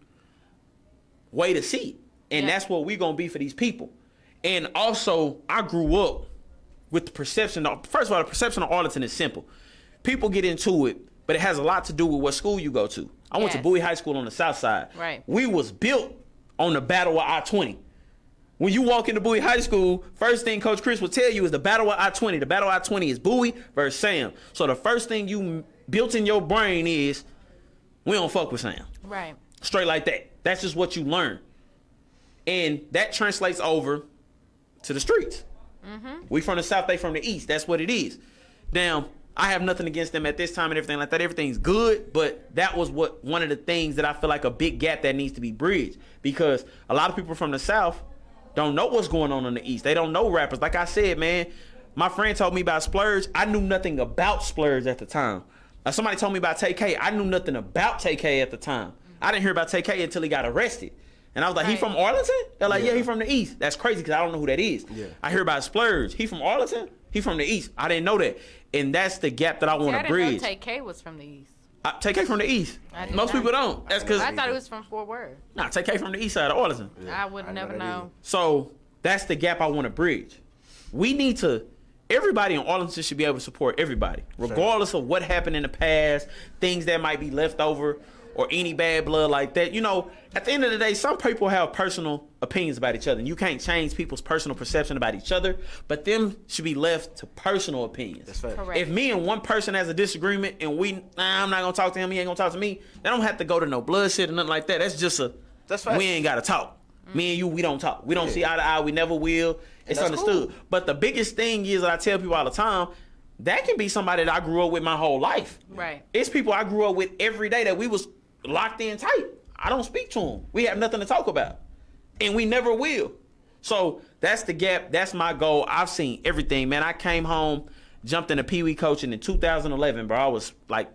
way to see it. And that's what we're going to be for these people. And also, I grew up with the perception. First of all, the perception of Arlington is simple. People get into it, but it has a lot to do with what school you go to. I went to Bowie High School on the south side. Right. We was built on the Battle of I-20. When you walk into Bowie High School, first thing Coach Chris will tell you is the Battle of I-20. The Battle of I-20 is Bowie versus Sam. So the first thing you built in your brain is, we don't fuck with Sam. Right. Straight like that. That's just what you learn. And that translates over to the streets. Mm-hmm. We from the South, they from the East. That's what it is. Now, I have nothing against them at this time and everything like that. Everything's good, but that was one of the things that I feel like a big gap that needs to be bridged. Because a lot of people from the South don't know what's going on in the East. They don't know rappers. Like I said, man, my friend told me about Splurge. I knew nothing about Splurge at the time. Somebody told me about TK. I knew nothing about TK at the time. I didn't hear about TK until he got arrested. And I was like, he from Arlington? They're like, yeah, he from the East. That's crazy because I don't know who that is. Yeah. I hear about Splurge. He from Arlington? He from the East. I didn't know that. And that's the gap that I want to bridge. I didn't know TK was from the East. TK from the East. Most people don't. That's because I thought it was from Fort Worth. Nah, TK from the East side of Arlington. Yeah. I would never know. So that's the gap I want to bridge. We need to. Everybody in Arlington should be able to support everybody, regardless of what happened in the past, things that might be left over, or any bad blood like that. You know, at the end of the day, some people have personal opinions about each other, and you can't change people's personal perception about each other, but them should be left to personal opinions. That's fair. Correct. If me and one person has a disagreement, and I'm not going to talk to him, he ain't going to talk to me, they don't have to go to no bloodshed or nothing like that. That's just we ain't got to talk. Me and you, we don't talk. We don't see eye to eye. We never will. It's understood. Cool. But the biggest thing is that I tell people all the time, that can be somebody that I grew up with my whole life. Right. It's people I grew up with every day that we was locked in tight. I don't speak to them. We have nothing to talk about. And we never will. So that's the gap. That's my goal. I've seen everything, man. I came home, jumped into Pee Wee coaching in 2011, bro. I was like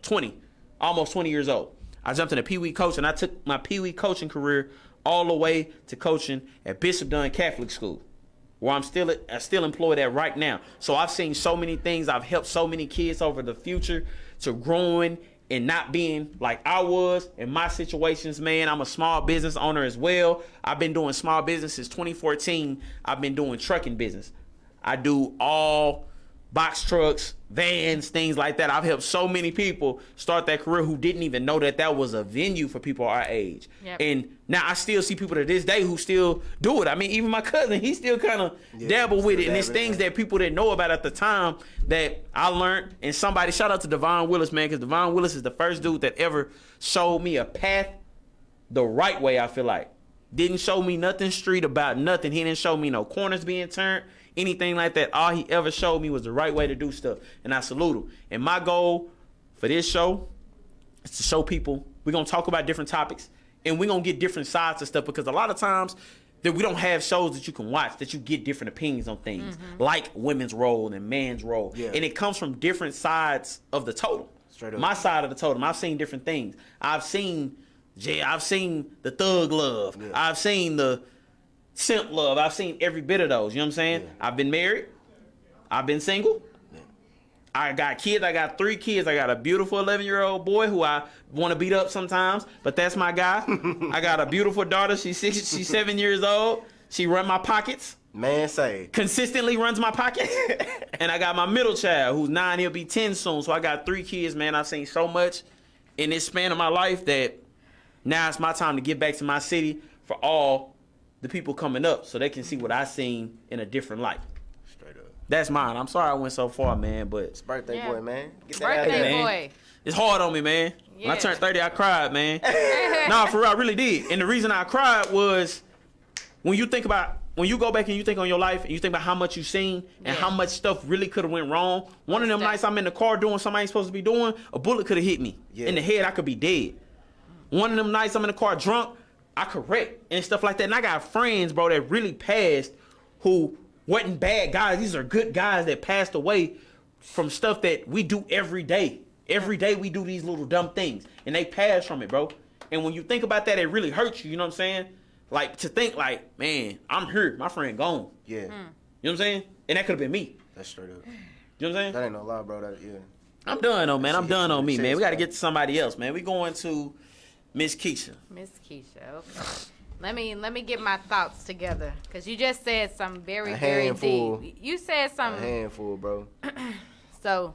20, almost 20 years old. I jumped into Pee Wee coaching. I took my Pee Wee coaching career all the way to coaching at Bishop Dunn Catholic School, where I'm still employed at right now. So I've seen so many things. I've helped so many kids over the future to growing and not being like I was in my situations, man. I'm a small business owner as well. I've been doing small business since 2014. I've been doing trucking business. I do all box trucks, vans, things like that. I've helped so many people start that career who didn't even know that that was a venue for people our age. Yep. And now I still see people to this day who still do it. I mean, even my cousin, he still kind of dabble with it. And it's things that people didn't know about at the time that I learned. And somebody, shout out to Devon Willis, man, because Devon Willis is the first dude that ever showed me a path the right way, I feel like. Didn't show me nothing street about nothing. He didn't show me no corners being turned, anything like that. All he ever showed me was the right way to do stuff. And I salute him. And my goal for this show is to show people, we're going to talk about different topics, and we're going to get different sides of stuff, because a lot of times that we don't have shows that you can watch that you get different opinions on things, like women's role and man's role. Yeah. And it comes from different sides of the totem. Straight up. My side of the totem, I've seen different things. I've seen the thug love. Yeah. I've seen the simp love. I've seen every bit of those. You know what I'm saying? Yeah. I've been married. I've been single. Yeah. I got kids. I got 3 kids. I got a beautiful 11-year-old boy who I want to beat up sometimes, but that's my guy. I got a beautiful daughter. She's 7 years old. She run my pockets. Man, say. Consistently runs my pockets. And I got my middle child who's 9. He'll be 10 soon. So I got 3 kids, man. I've seen so much in this span of my life that now it's my time to get back to my city for all the people coming up so they can see what I seen in a different light. Straight up. That's mine. I'm sorry I went so far, man, but it's birthday boy, man. Get that birthday boy. Man. It's hard on me, man. Yeah. When I turned 30, I cried, man. Nah, for real, I really did. And the reason I cried was when you go back and you think on your life and you think about how much you've seen and how much stuff really could have went wrong. One of them nights I'm in the car doing something I ain't supposed to be doing, a bullet could have hit me in the head. I could be dead. One of them nights I'm in the car drunk, I could wreck and stuff like that. And I got friends, bro, that really passed who wasn't bad guys. These are good guys that passed away from stuff that we do every day. Every day we do these little dumb things, and they pass from it, bro. And when you think about that, it really hurts you, you know what I'm saying? Like, to think like, man, I'm here, my friend gone. Yeah. You know what I'm saying? And that could have been me. That's straight up. You know what I'm saying? That ain't no lie, bro. I'm done, though, man. I'm done on me, man. We got to get to somebody else, man. We going to Miss Keisha. Miss Keisha, okay. Let me get my thoughts together, because you just said something very deep. You said something. A handful, bro. So,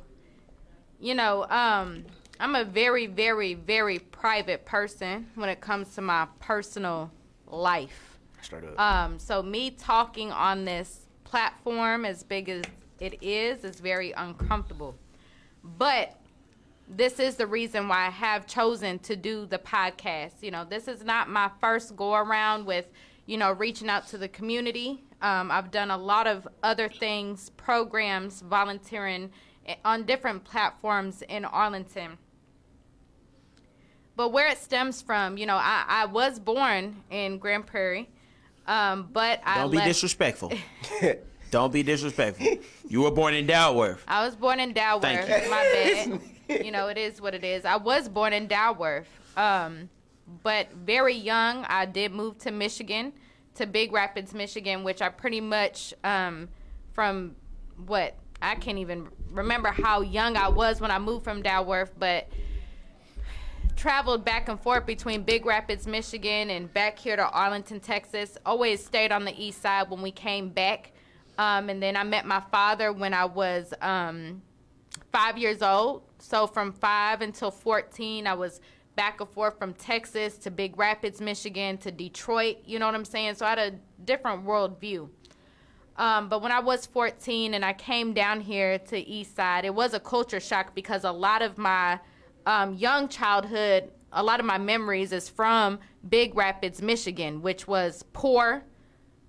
you know, I'm a very, very, very private person when it comes to my personal life. Straight up. So me talking on this platform, as big as it is very uncomfortable. But this is the reason why I have chosen to do the podcast. You know, this is not my first go around with, you know, reaching out to the community. I've done a lot of other things, programs, volunteering on different platforms in Arlington. But where it stems from, you know, I was born in Grand Prairie, but Don't be disrespectful. Don't be disrespectful. You were born in Dalworth. I was born in Dalworth. Thank you. My bad. You know, it is what it is. I was born in Dalworth. But very young, I did move to Michigan, to Big Rapids, Michigan, which I pretty much, from what, I can't even remember how young I was when I moved from Dalworth, but traveled back and forth between Big Rapids, Michigan, and back here to Arlington, Texas. Always stayed on the east side when we came back. And then I met my father when I was 5 years old. So from 5 until 14, I was back and forth from Texas to Big Rapids, Michigan to Detroit. You know what I'm saying? So I had a different world view. But when I was 14 and I came down here to East Side, it was a culture shock, because a lot of my young childhood, a lot of my memories is from Big Rapids, Michigan, which was poor,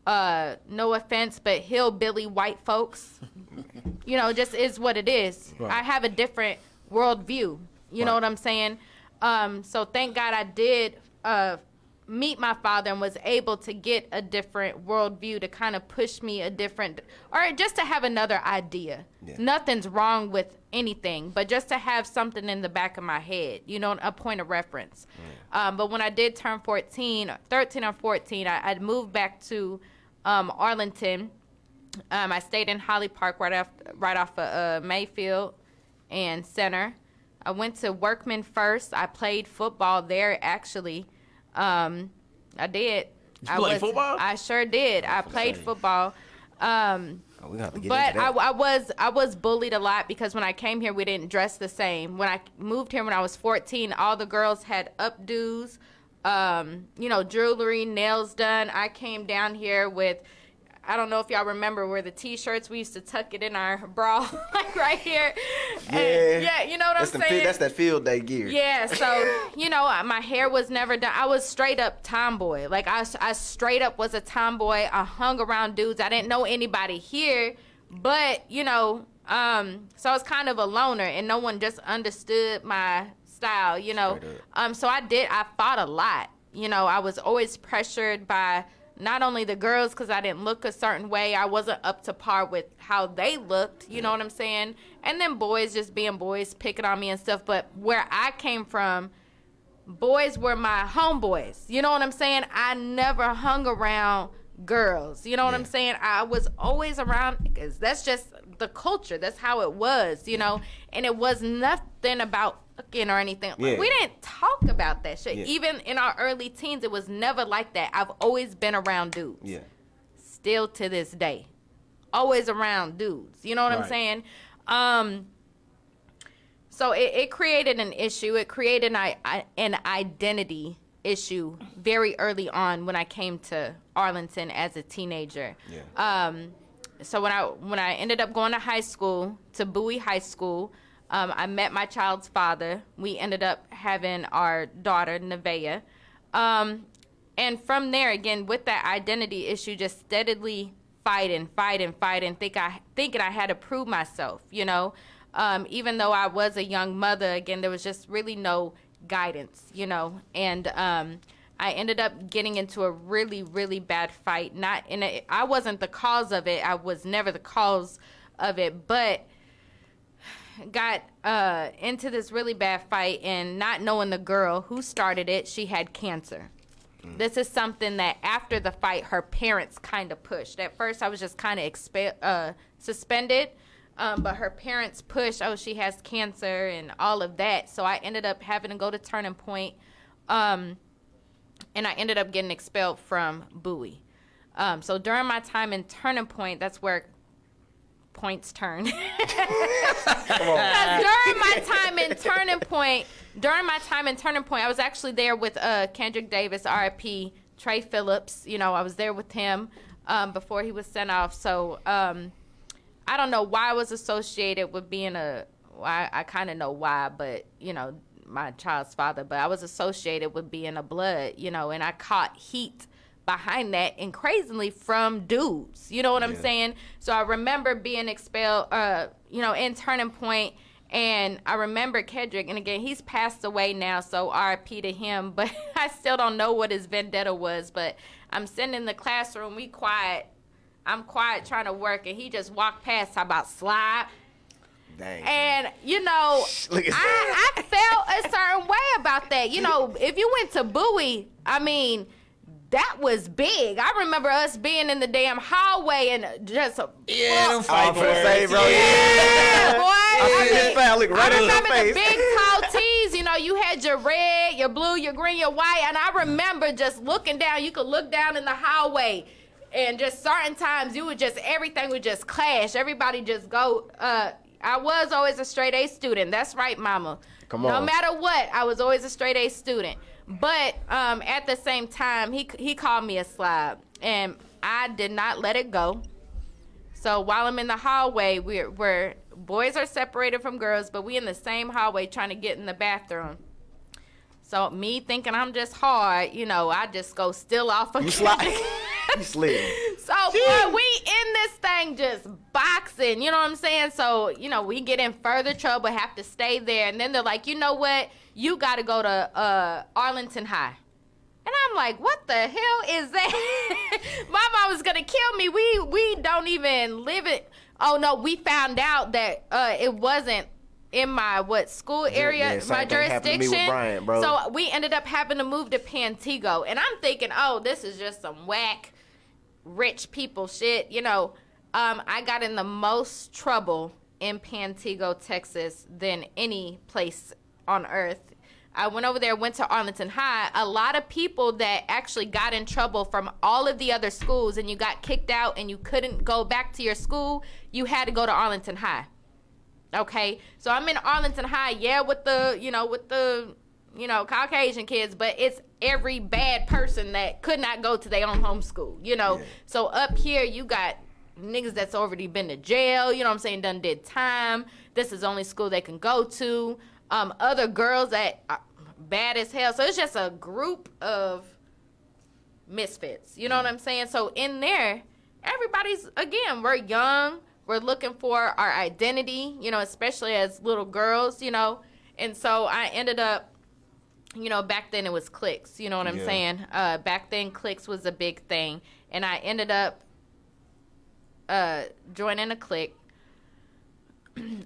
no offense, but hillbilly white folks. You know, just is what it is. Right. I have a different world view. You know what I'm saying? So thank God I did meet my father and was able to get a different worldview to kind of push me a different, or just to have another idea. Yeah. Nothing's wrong with anything, but just to have something in the back of my head, you know, a point of reference. But when I did turn 13 or 14, I moved back to Arlington. I stayed in Holly Park right off of Mayfield and Center. I went to Workman first. I played football there, actually. I did. You played football? I sure did. I played football. But I was bullied a lot because when I came here, we didn't dress the same. When I moved here when I was 14, all the girls had updos, you know, jewelry, nails done. I came down here with, I don't know if y'all remember where the T-shirts, we used to tuck it in our bra, like right here. And, yeah, you know what I'm saying? That's that field day gear. Yeah, so, you know, my hair was never done. I was straight up tomboy. Like, I straight up was a tomboy. I hung around dudes. I didn't know anybody here, but, you know, so I was kind of a loner, and no one just understood my style, you know. So I fought a lot. You know, I was always pressured by not only the girls because I didn't look a certain way. I wasn't up to par with how they looked, you know what I'm saying? And then boys just being boys, picking on me and stuff. But where I came from, boys were my homeboys. You know what I'm saying? I never hung around girls. You know what I'm saying? I was always around because that's just the culture. That's how it was, you know? And it was nothing about fucking or anything. Yeah. We didn't talk about that shit. Yeah. Even in our early teens, it was never like that. I've always been around dudes. Yeah. Still to this day. Always around dudes. You know what I'm saying? So it created an issue. It created an identity issue very early on when I came to Arlington as a teenager. Yeah. So when I ended up going to high school, to Bowie High School, I met my child's father. We ended up having our daughter, Nevaeh. And from there, again, with that identity issue, just steadily fighting, thinking I had to prove myself, you know. Even though I was a young mother, again, there was just really no guidance, you know. And I ended up getting into a really, really bad fight. I wasn't the cause of it. I was never the cause of it, but got into this really bad fight, and not knowing the girl who started it, she had cancer. This is something that after the fight, her parents kind of pushed. At first, I was just kind of suspended, but her parents pushed, oh, she has cancer and all of that. So I ended up having to go to Turning Point, and I ended up getting expelled from Bowie. So during my time in Turning Point, that's where points turn. During my time in Turning Point, I was actually there with Kendrick Davis, R.I.P., Trey Phillips. You know, I was there with him before he was sent off. So I don't know why I was associated with being I kind of know why, but, you know, my child's father, but I was associated with being a blood, you know, and I caught heat behind that, and crazily from dudes, you know what I'm saying? So I remember being expelled, you know, in Turning Point, and I remember Kendrick, and again, he's passed away now, so RIP to him, but I still don't know what his vendetta was, but I'm sitting in the classroom, I'm quiet trying to work, and he just walked past, talking about slide. Dang. And, you know, I felt a certain way about that. You know, if you went to Bowie, I mean, that was big. I remember us being in the damn hallway and just them fight for the same, bro. Yeah, boy. I remember the big tall tees. You know, you had your red, your blue, your green, your white, and I remember just looking down. You could look down in the hallway, and just certain times everything would just clash. Everybody just go. I was always a straight A student. That's right, mama. Come on. No matter what, I was always a straight A student. But at the same time, he called me a slob, and I did not let it go. So while I'm in the hallway, we're boys are separated from girls, but we in the same hallway trying to get in the bathroom. So me thinking I'm just hard, you know, I just go still off of you slide. You slid. So boy, we in this thing just boxing, you know what I'm saying? So, you know, we get in further trouble, have to stay there, and then they're like, you know what? You got to go to Arlington High. And I'm like, what the hell is that? My mom was going to kill me. We don't even live it. Oh, no, we found out that it wasn't in my school area, my jurisdiction. To me with Brian, bro. So we ended up having to move to Pantego. And I'm thinking, oh, this is just some whack rich people shit. You know, I got in the most trouble in Pantego, Texas than any place on earth. I went over there, went to Arlington High. A lot of people that actually got in trouble from all of the other schools, and you got kicked out and you couldn't go back to your school, you had to go to Arlington High. Okay, so I'm in Arlington High, with the Caucasian kids, but it's every bad person that could not go to their own home school, Yeah. So up here, you got niggas that's already been to jail, you know what I'm saying, done did time. This is the only school they can go to. Other girls that are bad as hell. So it's just a group of misfits, you know what I'm saying? So in there, everybody's, again, we're young. We're looking for our identity, especially as little girls, And so I ended up, back then it was cliques, you know what I'm saying? Back then cliques was a big thing. And I ended up joining a clique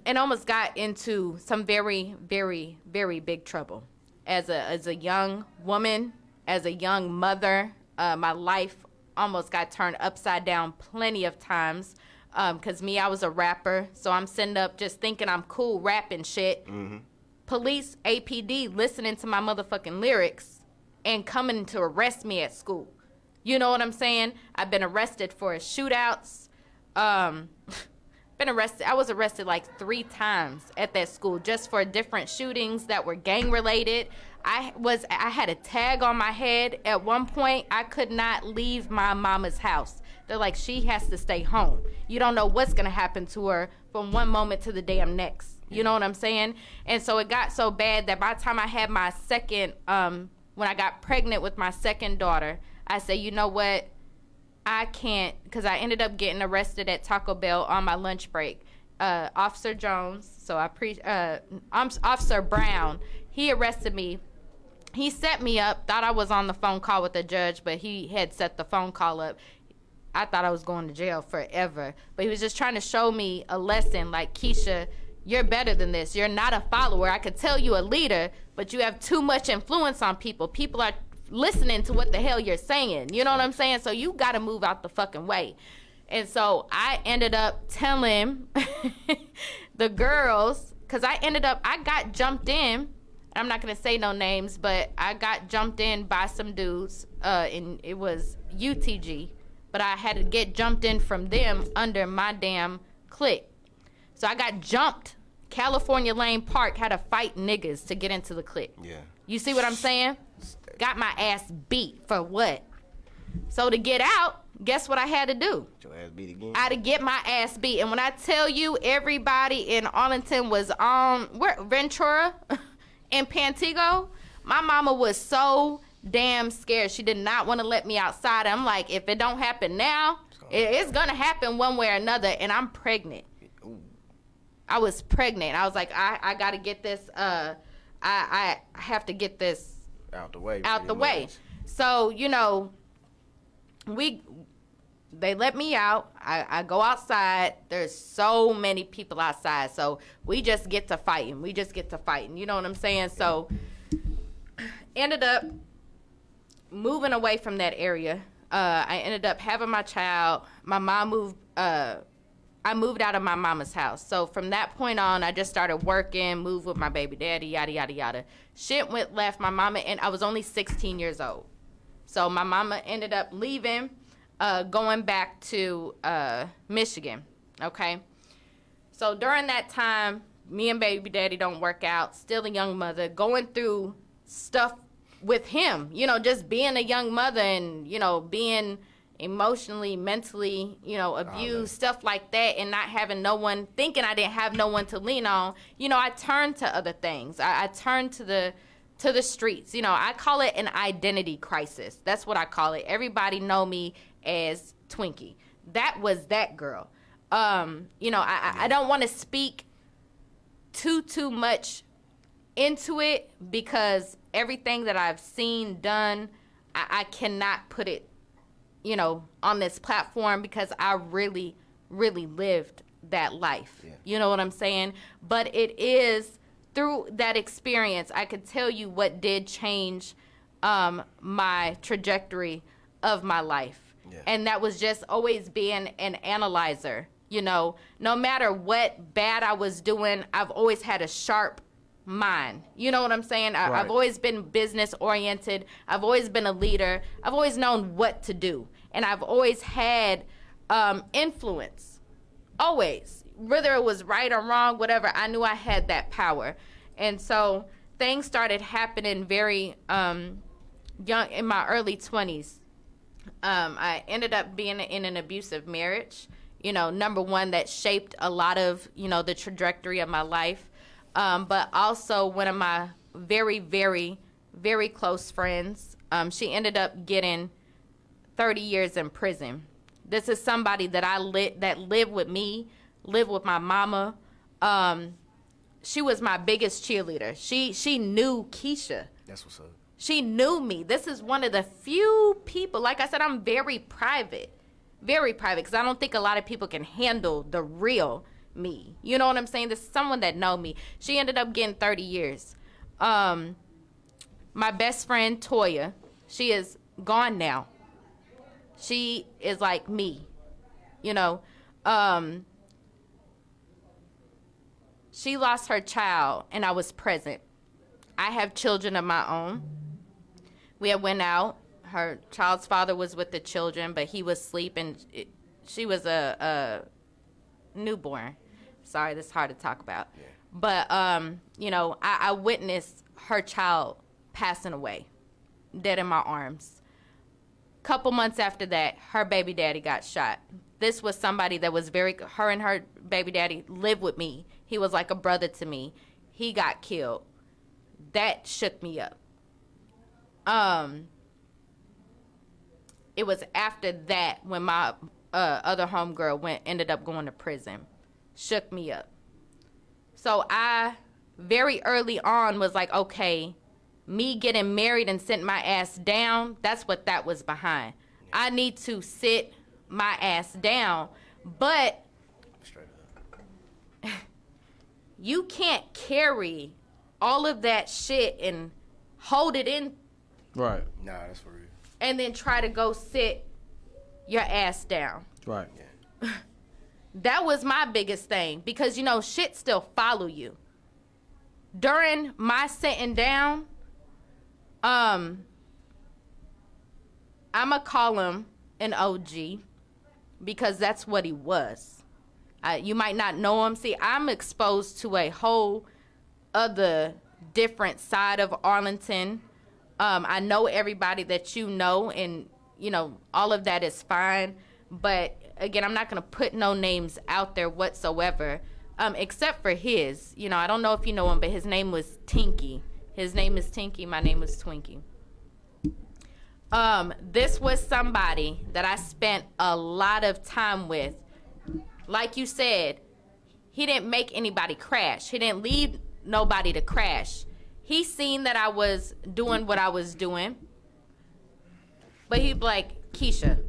and almost got into some very, very, very big trouble. As a young woman, as a young mother, my life almost got turned upside down plenty of times. Because I was a rapper, so I'm sitting up just thinking I'm cool rapping shit. Mm-hmm. Police, APD, listening to my motherfucking lyrics and coming to arrest me at school. You know what I'm saying? I've been arrested for shootouts. I was arrested like 3 times at that school just for different shootings that were gang related. I had a tag on my head. At one point, I could not leave my mama's house. They're like, she has to stay home. You don't know what's going to happen to her from one moment to the damn next. You know what I'm saying? And so it got so bad that by the time I had my second, when I got pregnant with my second daughter, I said, you know what? I can't, because I ended up getting arrested at Taco Bell on my lunch break. Officer Jones, Officer Brown, he arrested me. He set me up, thought I was on the phone call with the judge, but he had set the phone call up. I thought I was going to jail forever. But he was just trying to show me a lesson, like, Keisha, you're better than this. You're not a follower. I could tell you a leader, but you have too much influence on people. People are listening to what the hell you're saying. You know what I'm saying? So you got to move out the fucking way. And so I ended up telling the girls, because I got jumped in. I'm not going to say no names, but I got jumped in by some dudes, and it was UTG. But I had to get jumped in from them under my damn clique. So I got jumped. California Lane Park had to fight niggas to get into the clique. Yeah. You see what I'm saying? Got my ass beat for what? So to get out, guess what I had to do? Get your ass beat again? I had to get my ass beat. And when I tell you everybody in Arlington was on Ventura and Pantego, my mama was so damn scared. She did not want to let me outside. I'm like, if it don't happen now, it's going to happen one way or another. And I'm pregnant. I was pregnant. I was like, I got to get this. I have to get this out the way. Out the way. So, they let me out. I go outside. There's so many people outside. So we just get to fighting. You know what I'm saying? So ended up moving away from that area. I ended up having my child. My mom moved. I moved out of my mama's house. So from that point on, I just started working, moved with my baby daddy, yada, yada, yada. Shit went left. My mama, and I was only 16 years old. So my mama ended up leaving, going back to Michigan, okay? So during that time, me and baby daddy don't work out, still a young mother, going through stuff with him, just being a young mother and, being emotionally, mentally, abused, stuff like that, and not having no one, thinking I didn't have no one to lean on. I turned to other things. I turned to the streets. I call it an identity crisis. That's what I call it. Everybody know me as Twinkie. That was that girl. I don't want to speak too much into it because everything that I've seen, done, I cannot put it, you know, on this platform because I really, really lived that life. Yeah. You know what I'm saying? But it is through that experience, I could tell you what did change my trajectory of my life. Yeah. And that was just always being an analyzer. You know, no matter what bad I was doing, I've always had a sharp mind. You know what I'm saying? Right. I've always been business oriented. I've always been a leader. I've always known what to do. And I've always had influence. Always. Whether it was right or wrong, whatever, I knew I had that power. And so things started happening very young, in my early 20s. I ended up being in an abusive marriage. You know, number one, that shaped a lot of, you know, the trajectory of my life. But also one of my very, very, very close friends, she ended up getting 30 years in prison. This is somebody that that lived with me, lived with my mama. She was my biggest cheerleader. She knew Keisha. That's what's up. She knew me. This is one of the few people, like I said, I'm very private, because I don't think a lot of people can handle the real me. You know what I'm saying? This is someone that know me. She ended up getting 30 years. My best friend, Toya, she is gone now. She is like me, you know. She lost her child, and I was present. I have children of my own. We had went out. Her child's father was with the children, but he was asleep, and she was a newborn. Sorry, this is hard to talk about. Yeah. But, you know, I witnessed her child passing away, dead in my arms. Couple months after that, her baby daddy got shot. This was somebody that was her and her baby daddy lived with me. He was like a brother to me. He got killed. That shook me up. It was after that when my other homegirl ended up going to prison. Shook me up. So I very early on was like, okay, me getting married and sitting my ass down, that's what that was behind. I need to sit my ass down, but you can't carry all of that shit and hold it in. Right. Nah, that's for real. And then try to go sit your ass down. Right. Yeah. That was my biggest thing because, you know, shit still follow you. During my sitting down, I'ma call him an OG because that's what he was. You might not know him. See, I'm exposed to a whole other different side of Arlington. I know everybody that you know, and, you know, all of that is fine. But, again, I'm not going to put no names out there whatsoever, except for his. You know, I don't know if you know him, but his name was Tinky. His name is Tinky. My name was Twinkie. This was somebody that I spent a lot of time with. Like you said, he didn't make anybody crash. He didn't lead nobody to crash. He seen that I was doing what I was doing. But he'd be like, Keisha,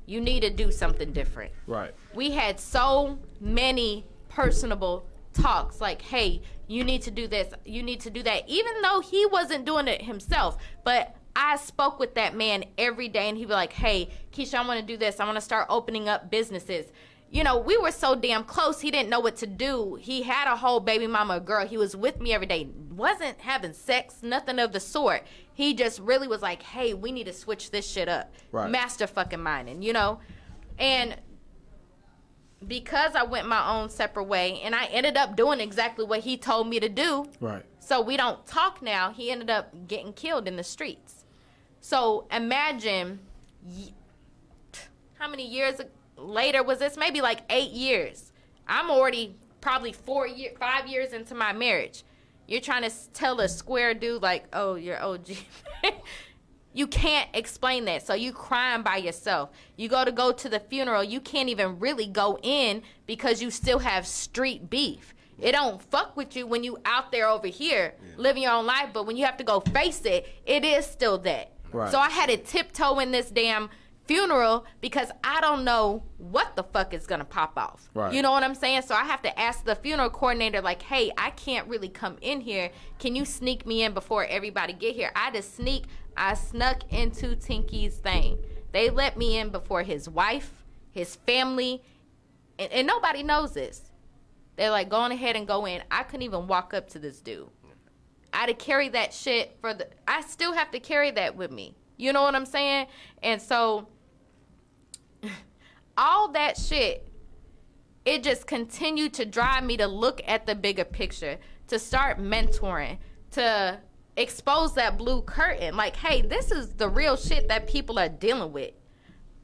you need to do something different. Right. We had so many personable talks like, hey, you need to do this, you need to do that, even though he wasn't doing it himself. But I spoke with that man every day, and he'd be like, hey, Keisha, I want to do this. I want to start opening up businesses. You know, we were so damn close, he didn't know what to do. He had a whole baby mama girl. He was with me every day. Wasn't having sex, nothing of the sort. He just really was like, hey, we need to switch this shit up. Right. Master fucking minding, you know? And because I went my own separate way, and I ended up doing exactly what he told me to do. Right. So we don't talk now. He ended up getting killed in the streets. So imagine how many years later was this? Maybe like 8 years. I'm already probably 5 years into my marriage. You're trying to tell a square dude like, oh, you're OG. You can't explain that. So you crying by yourself. You go to the funeral. You can't even really go in because you still have street beef. It don't fuck with you when you out there over here living your own life. But when you have to go face it, it is still that. Right. So I had to tiptoe in this damn funeral because I don't know what the fuck is gonna pop off. Right. You know what I'm saying? So I have to ask the funeral coordinator, like, hey, I can't really come in here. Can you sneak me in before everybody get here? I snuck into Tinky's thing. They let me in before his wife, his family, and nobody knows this. They're like, go on ahead and go in. I couldn't even walk up to this dude. I had to carry that shit I still have to carry that with me. You know what I'm saying? And so all that shit, it just continued to drive me to look at the bigger picture, to start mentoring, to expose that blue curtain. Like, hey, this is the real shit that people are dealing with.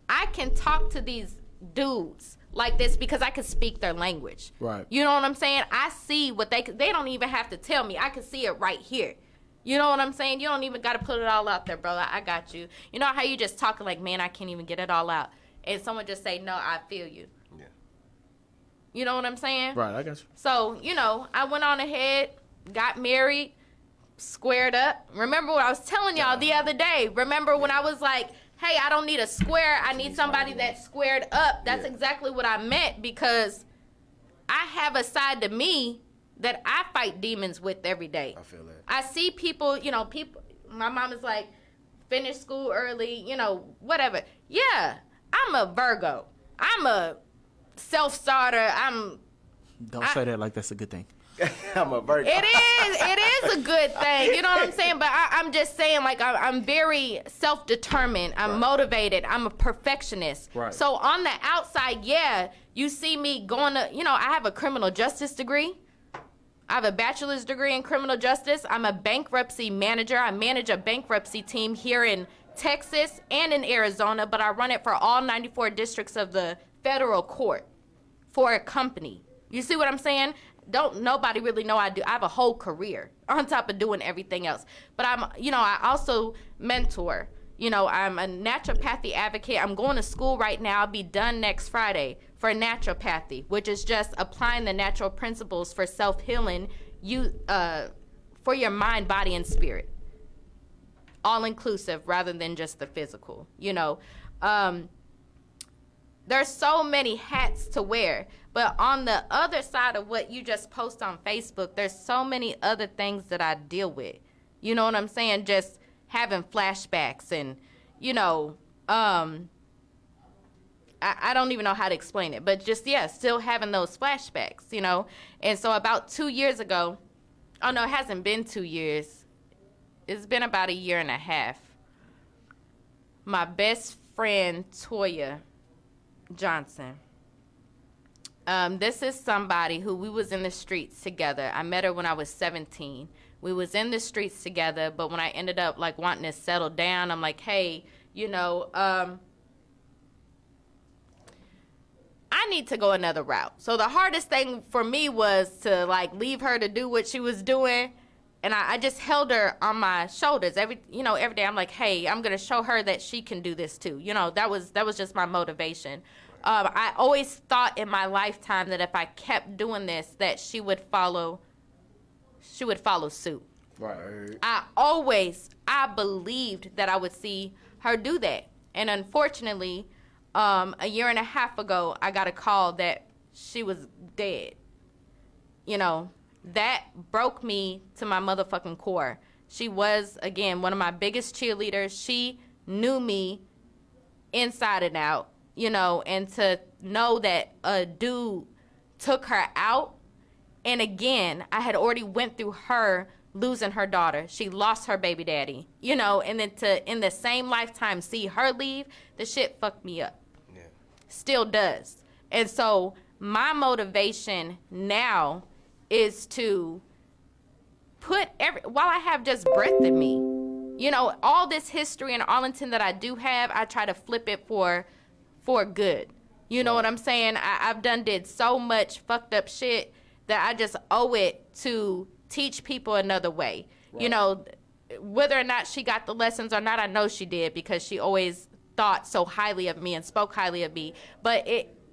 I can talk to these dudes like this because I can speak their language. Right. You know what I'm saying? I see what they don't even have to tell me. I can see it right here. You know what I'm saying? You don't even got to put it all out there, bro. I got you. You know how you just talking like, man, I can't even get it all out. And someone just say, no, I feel you. Yeah. You know what I'm saying? Right, I got you. So, I went on ahead, got married, squared up. Remember what I was telling y'all the other day? Remember when I was like, hey, I don't need a square. I need somebody that's squared up. That's exactly what I meant, because I have a side to me that I fight demons with every day. I feel that. I see people, my mom is like, finish school early, whatever. Yeah, I'm a Virgo. I'm a self-starter. Don't say that like that's a good thing. I'm a Virgo. It is a good thing. You know what I'm saying? But I'm just saying, like, I'm very self-determined. I'm motivated. I'm a perfectionist. Right. So on the outside, yeah, you see me going to, I have a criminal justice degree. I have a bachelor's degree in criminal justice. I'm a bankruptcy manager. I manage a bankruptcy team here in Texas and in Arizona, but I run it for all 94 districts of the federal court for a company. You see what I'm saying? Don't nobody really know I have a whole career on top of doing everything else. But I also mentor. I'm a naturopathy advocate. I'm going to school right now. I'll be done next Friday for naturopathy, which is just applying the natural principles for self-healing for your mind, body, and spirit. All inclusive rather than just the physical, There's so many hats to wear. But on the other side of what you just post on Facebook, there's so many other things that I deal with. You know what I'm saying? Just having flashbacks and, I don't even know how to explain it. But just, still having those flashbacks, And so about 2 years ago, oh, no, it hasn't been 2 years. It's been about 1.5 years. My best friend, Toya Johnson. This is somebody who we was in the streets together. I met her when I was 17. We was in the streets together, but when I ended up like wanting to settle down, I'm like, hey, I need to go another route. So the hardest thing for me was to like leave her to do what she was doing. And I just held her on my shoulders every day. I'm like, hey, I'm going to show her that she can do this too. That was just my motivation. I always thought in my lifetime that if I kept doing this, that she would follow suit. Right. I believed that I would see her do that. And unfortunately, 1.5 years ago, I got a call that she was dead. That broke me to my motherfucking core. She was, again, one of my biggest cheerleaders. She knew me inside and out, and to know that a dude took her out. And again, I had already went through her losing her daughter. She lost her baby daddy, and then to, in the same lifetime, see her leave, the shit fucked me up. Yeah. Still does. And so my motivation now is to put while I have just breath in me, all this history and Arlington that I do have, I try to flip it for good. You know what I'm saying? I've did so much fucked up shit that I just owe it to teach people another way. Right. Whether or not she got the lessons or not, I know she did, because she always thought so highly of me and spoke highly of me. But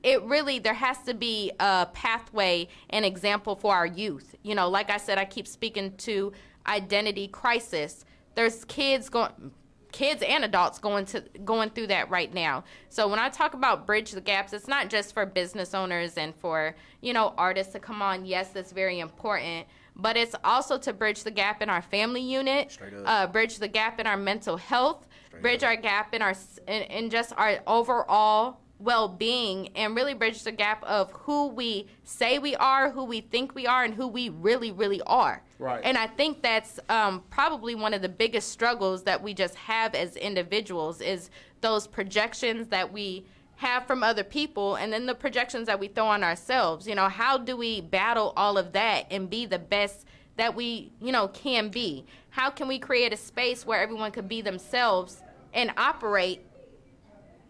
it really, there has to be a pathway and example for our youth. Like I said, I keep speaking to identity crisis. There's kids kids and adults going through that right now. So when I talk about bridge the gaps, it's not just for business owners and for, artists to come on. Yes, that's very important. But it's also to bridge the gap in our family unit, bridge the gap in our mental health, bridge our gap in just our overall well-being, and really bridge the gap of who we say we are, who we think we are, and who we really, really are. Right. And I think that's probably one of the biggest struggles that we just have as individuals is those projections that we have from other people and then the projections that we throw on ourselves. How do we battle all of that and be the best that we, can be? How can we create a space where everyone could be themselves and operate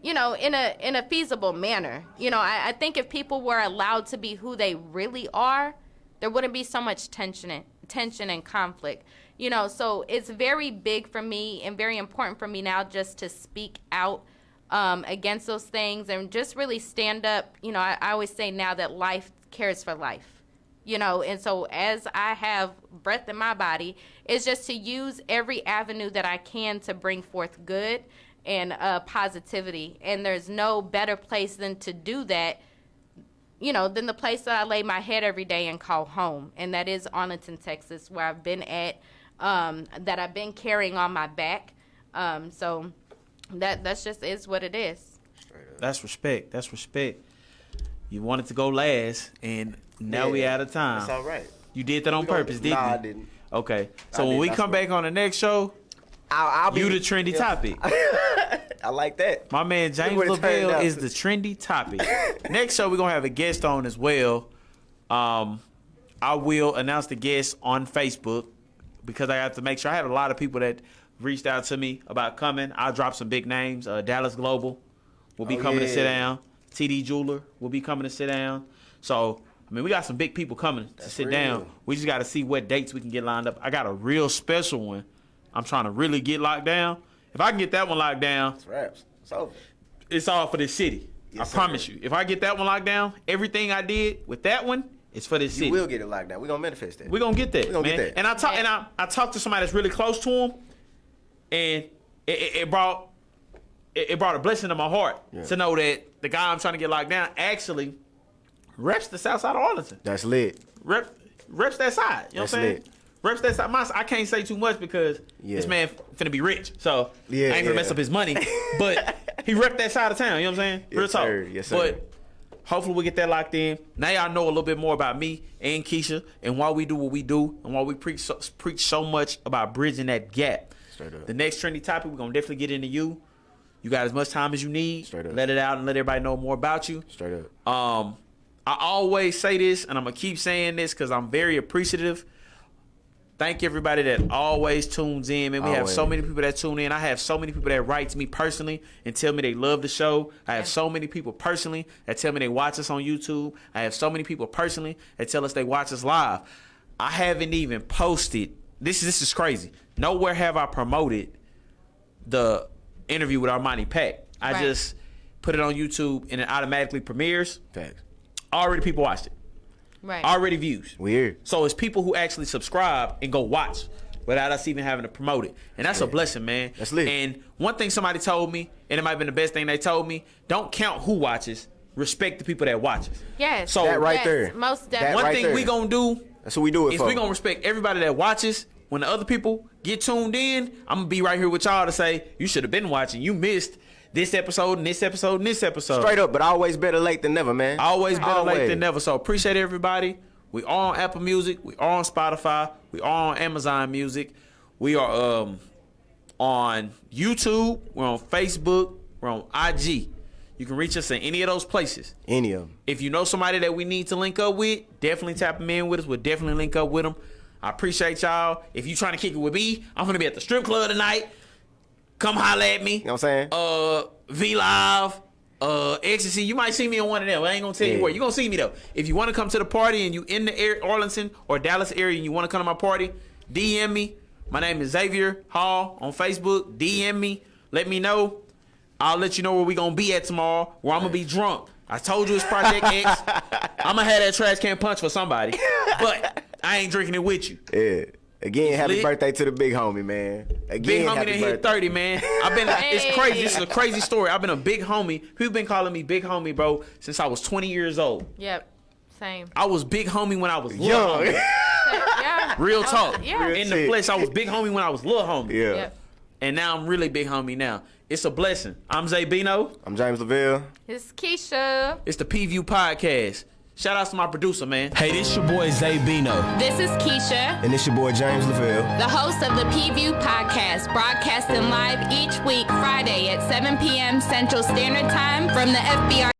in a feasible manner? I think if people were allowed to be who they really are, there wouldn't be so much tension and conflict. So it's very big for me and very important for me now just to speak out against those things and just really stand up. I always say now that life cares for life, and so as I have breath in my body, it's just to use every avenue that I can to bring forth good and positivity. And there's no better place than to do that, than the place that I lay my head every day and call home. And that is Arlington, Texas, where I've been at, that I've been carrying on my back. So that's just is what it is. That's respect. That's respect. You wanted to go last, and now we out of time. That's all right. You did that on purpose, didn't you? Nah, I didn't. Okay. So when we come back on the next show, I'll be the trendy topic. I like that. My man James Lavelle is the trendy topic. Next show, we're going to have a guest on as well. I will announce the guest on Facebook because I have to make sure. I had a lot of people that reached out to me about coming. I'll drop some big names. Dallas Global will be coming to sit down. TD Jeweler will be coming to sit down. So, we got some big people coming to sit down. We just got to see what dates we can get lined up. I got a real special one I'm trying to really get locked down. If I can get that one locked down, it's wraps. It's over. It's all for this city. Yes, I promise you. If I get that one locked down, everything I did with that one is for this city. You will get it locked down. We're going to manifest that. We're going to get that. We're going to get that. And I talked to somebody that's really close to him, and it brought a blessing to my heart to know that the guy I'm trying to get locked down actually reps the south side of Arlington. That's lit. Reps that side. You know what I'm saying? Lit. Reps that side. I can't say too much because this man finna be rich. So I ain't gonna mess up his money. But he repped that side of town. You know what I'm saying? Real talk. Yes, sir. But hopefully we get that locked in. Now y'all know a little bit more about me and Keisha and why we do what we do and why we preach so much about bridging that gap. Straight up. The next trendy topic, we're gonna definitely get into you. You got as much time as you need. Straight up. Let it out and let everybody know more about you. Straight up. I always say this, and I'm gonna keep saying this because I'm very appreciative. Thank everybody that always tunes in. Man, we have so many people that tune in. I have so many people that write to me personally and tell me they love the show. I have so many people personally that tell me they watch us on YouTube. I have so many people personally that tell us they watch us live. I haven't even posted. This is crazy. Nowhere have I promoted the interview with Armani Pack. I just put it on YouTube and it automatically premieres. Facts. Already people watched it. Right. Already views. Weird. So it's people who actually subscribe and go watch without us even having to promote it. And that's a blessing, man. That's lit. And one thing somebody told me, and it might have been the best thing they told me, don't count who watches, respect the people that watches. Yes. So that right there. Most definitely. One thing we gonna do, that's what we do it is for. we gonna respect everybody that watches. When the other people get tuned in, I'm gonna be right here with y'all to say, you should have been watching. You missed this episode and this episode and this episode. Straight up, but always better late than never, man. Always better late than never. So appreciate everybody. We are on Apple Music. We are on Spotify. We are on Amazon Music. We are on YouTube. We're on Facebook. We're on IG. You can reach us in any of those places. Any of them. If you know somebody that we need to link up with, definitely tap them in with us. We'll definitely link up with them. I appreciate y'all. If you trying to kick it with me, I'm going to be at the strip club tonight. Come holler at me. You know what I'm saying? V Live. Ecstasy, you might see me on one of them. I ain't gonna tell you where. You're gonna see me though. If you want to come to the party and you in the Arlington or Dallas area and you want to come to my party, DM me. My name is Xavier Hall on Facebook. DM me. Let me know. I'll let you know where we gonna be at tomorrow. Where I'm gonna be drunk. I told you it's Project X. I'm gonna have that trash can punch for somebody, but I ain't drinking it with you. Yeah. Again, happy birthday to the big homie, man. Again, Big homie happy that hit birthday. 30, man. It's crazy. This is a crazy story. I've been a big homie. People been calling me big homie, bro, since I was 20 years old. Yep. Same. I was big homie when I was young. Yeah. Real talk. Yeah. In the flesh, I was big homie when I was little homie. Yeah. Yep. And now I'm really big homie now. It's a blessing. I'm Zay Bino. I'm James Lavelle. It's Keisha. It's the P-View Podcast. Shout out to my producer, man. Hey, this your boy Zay Bino. This is Keisha, And it's your boy James Lavelle. the host of the P-View Podcast, broadcasting live each week, Friday at 7 p.m. Central Standard Time from the FBI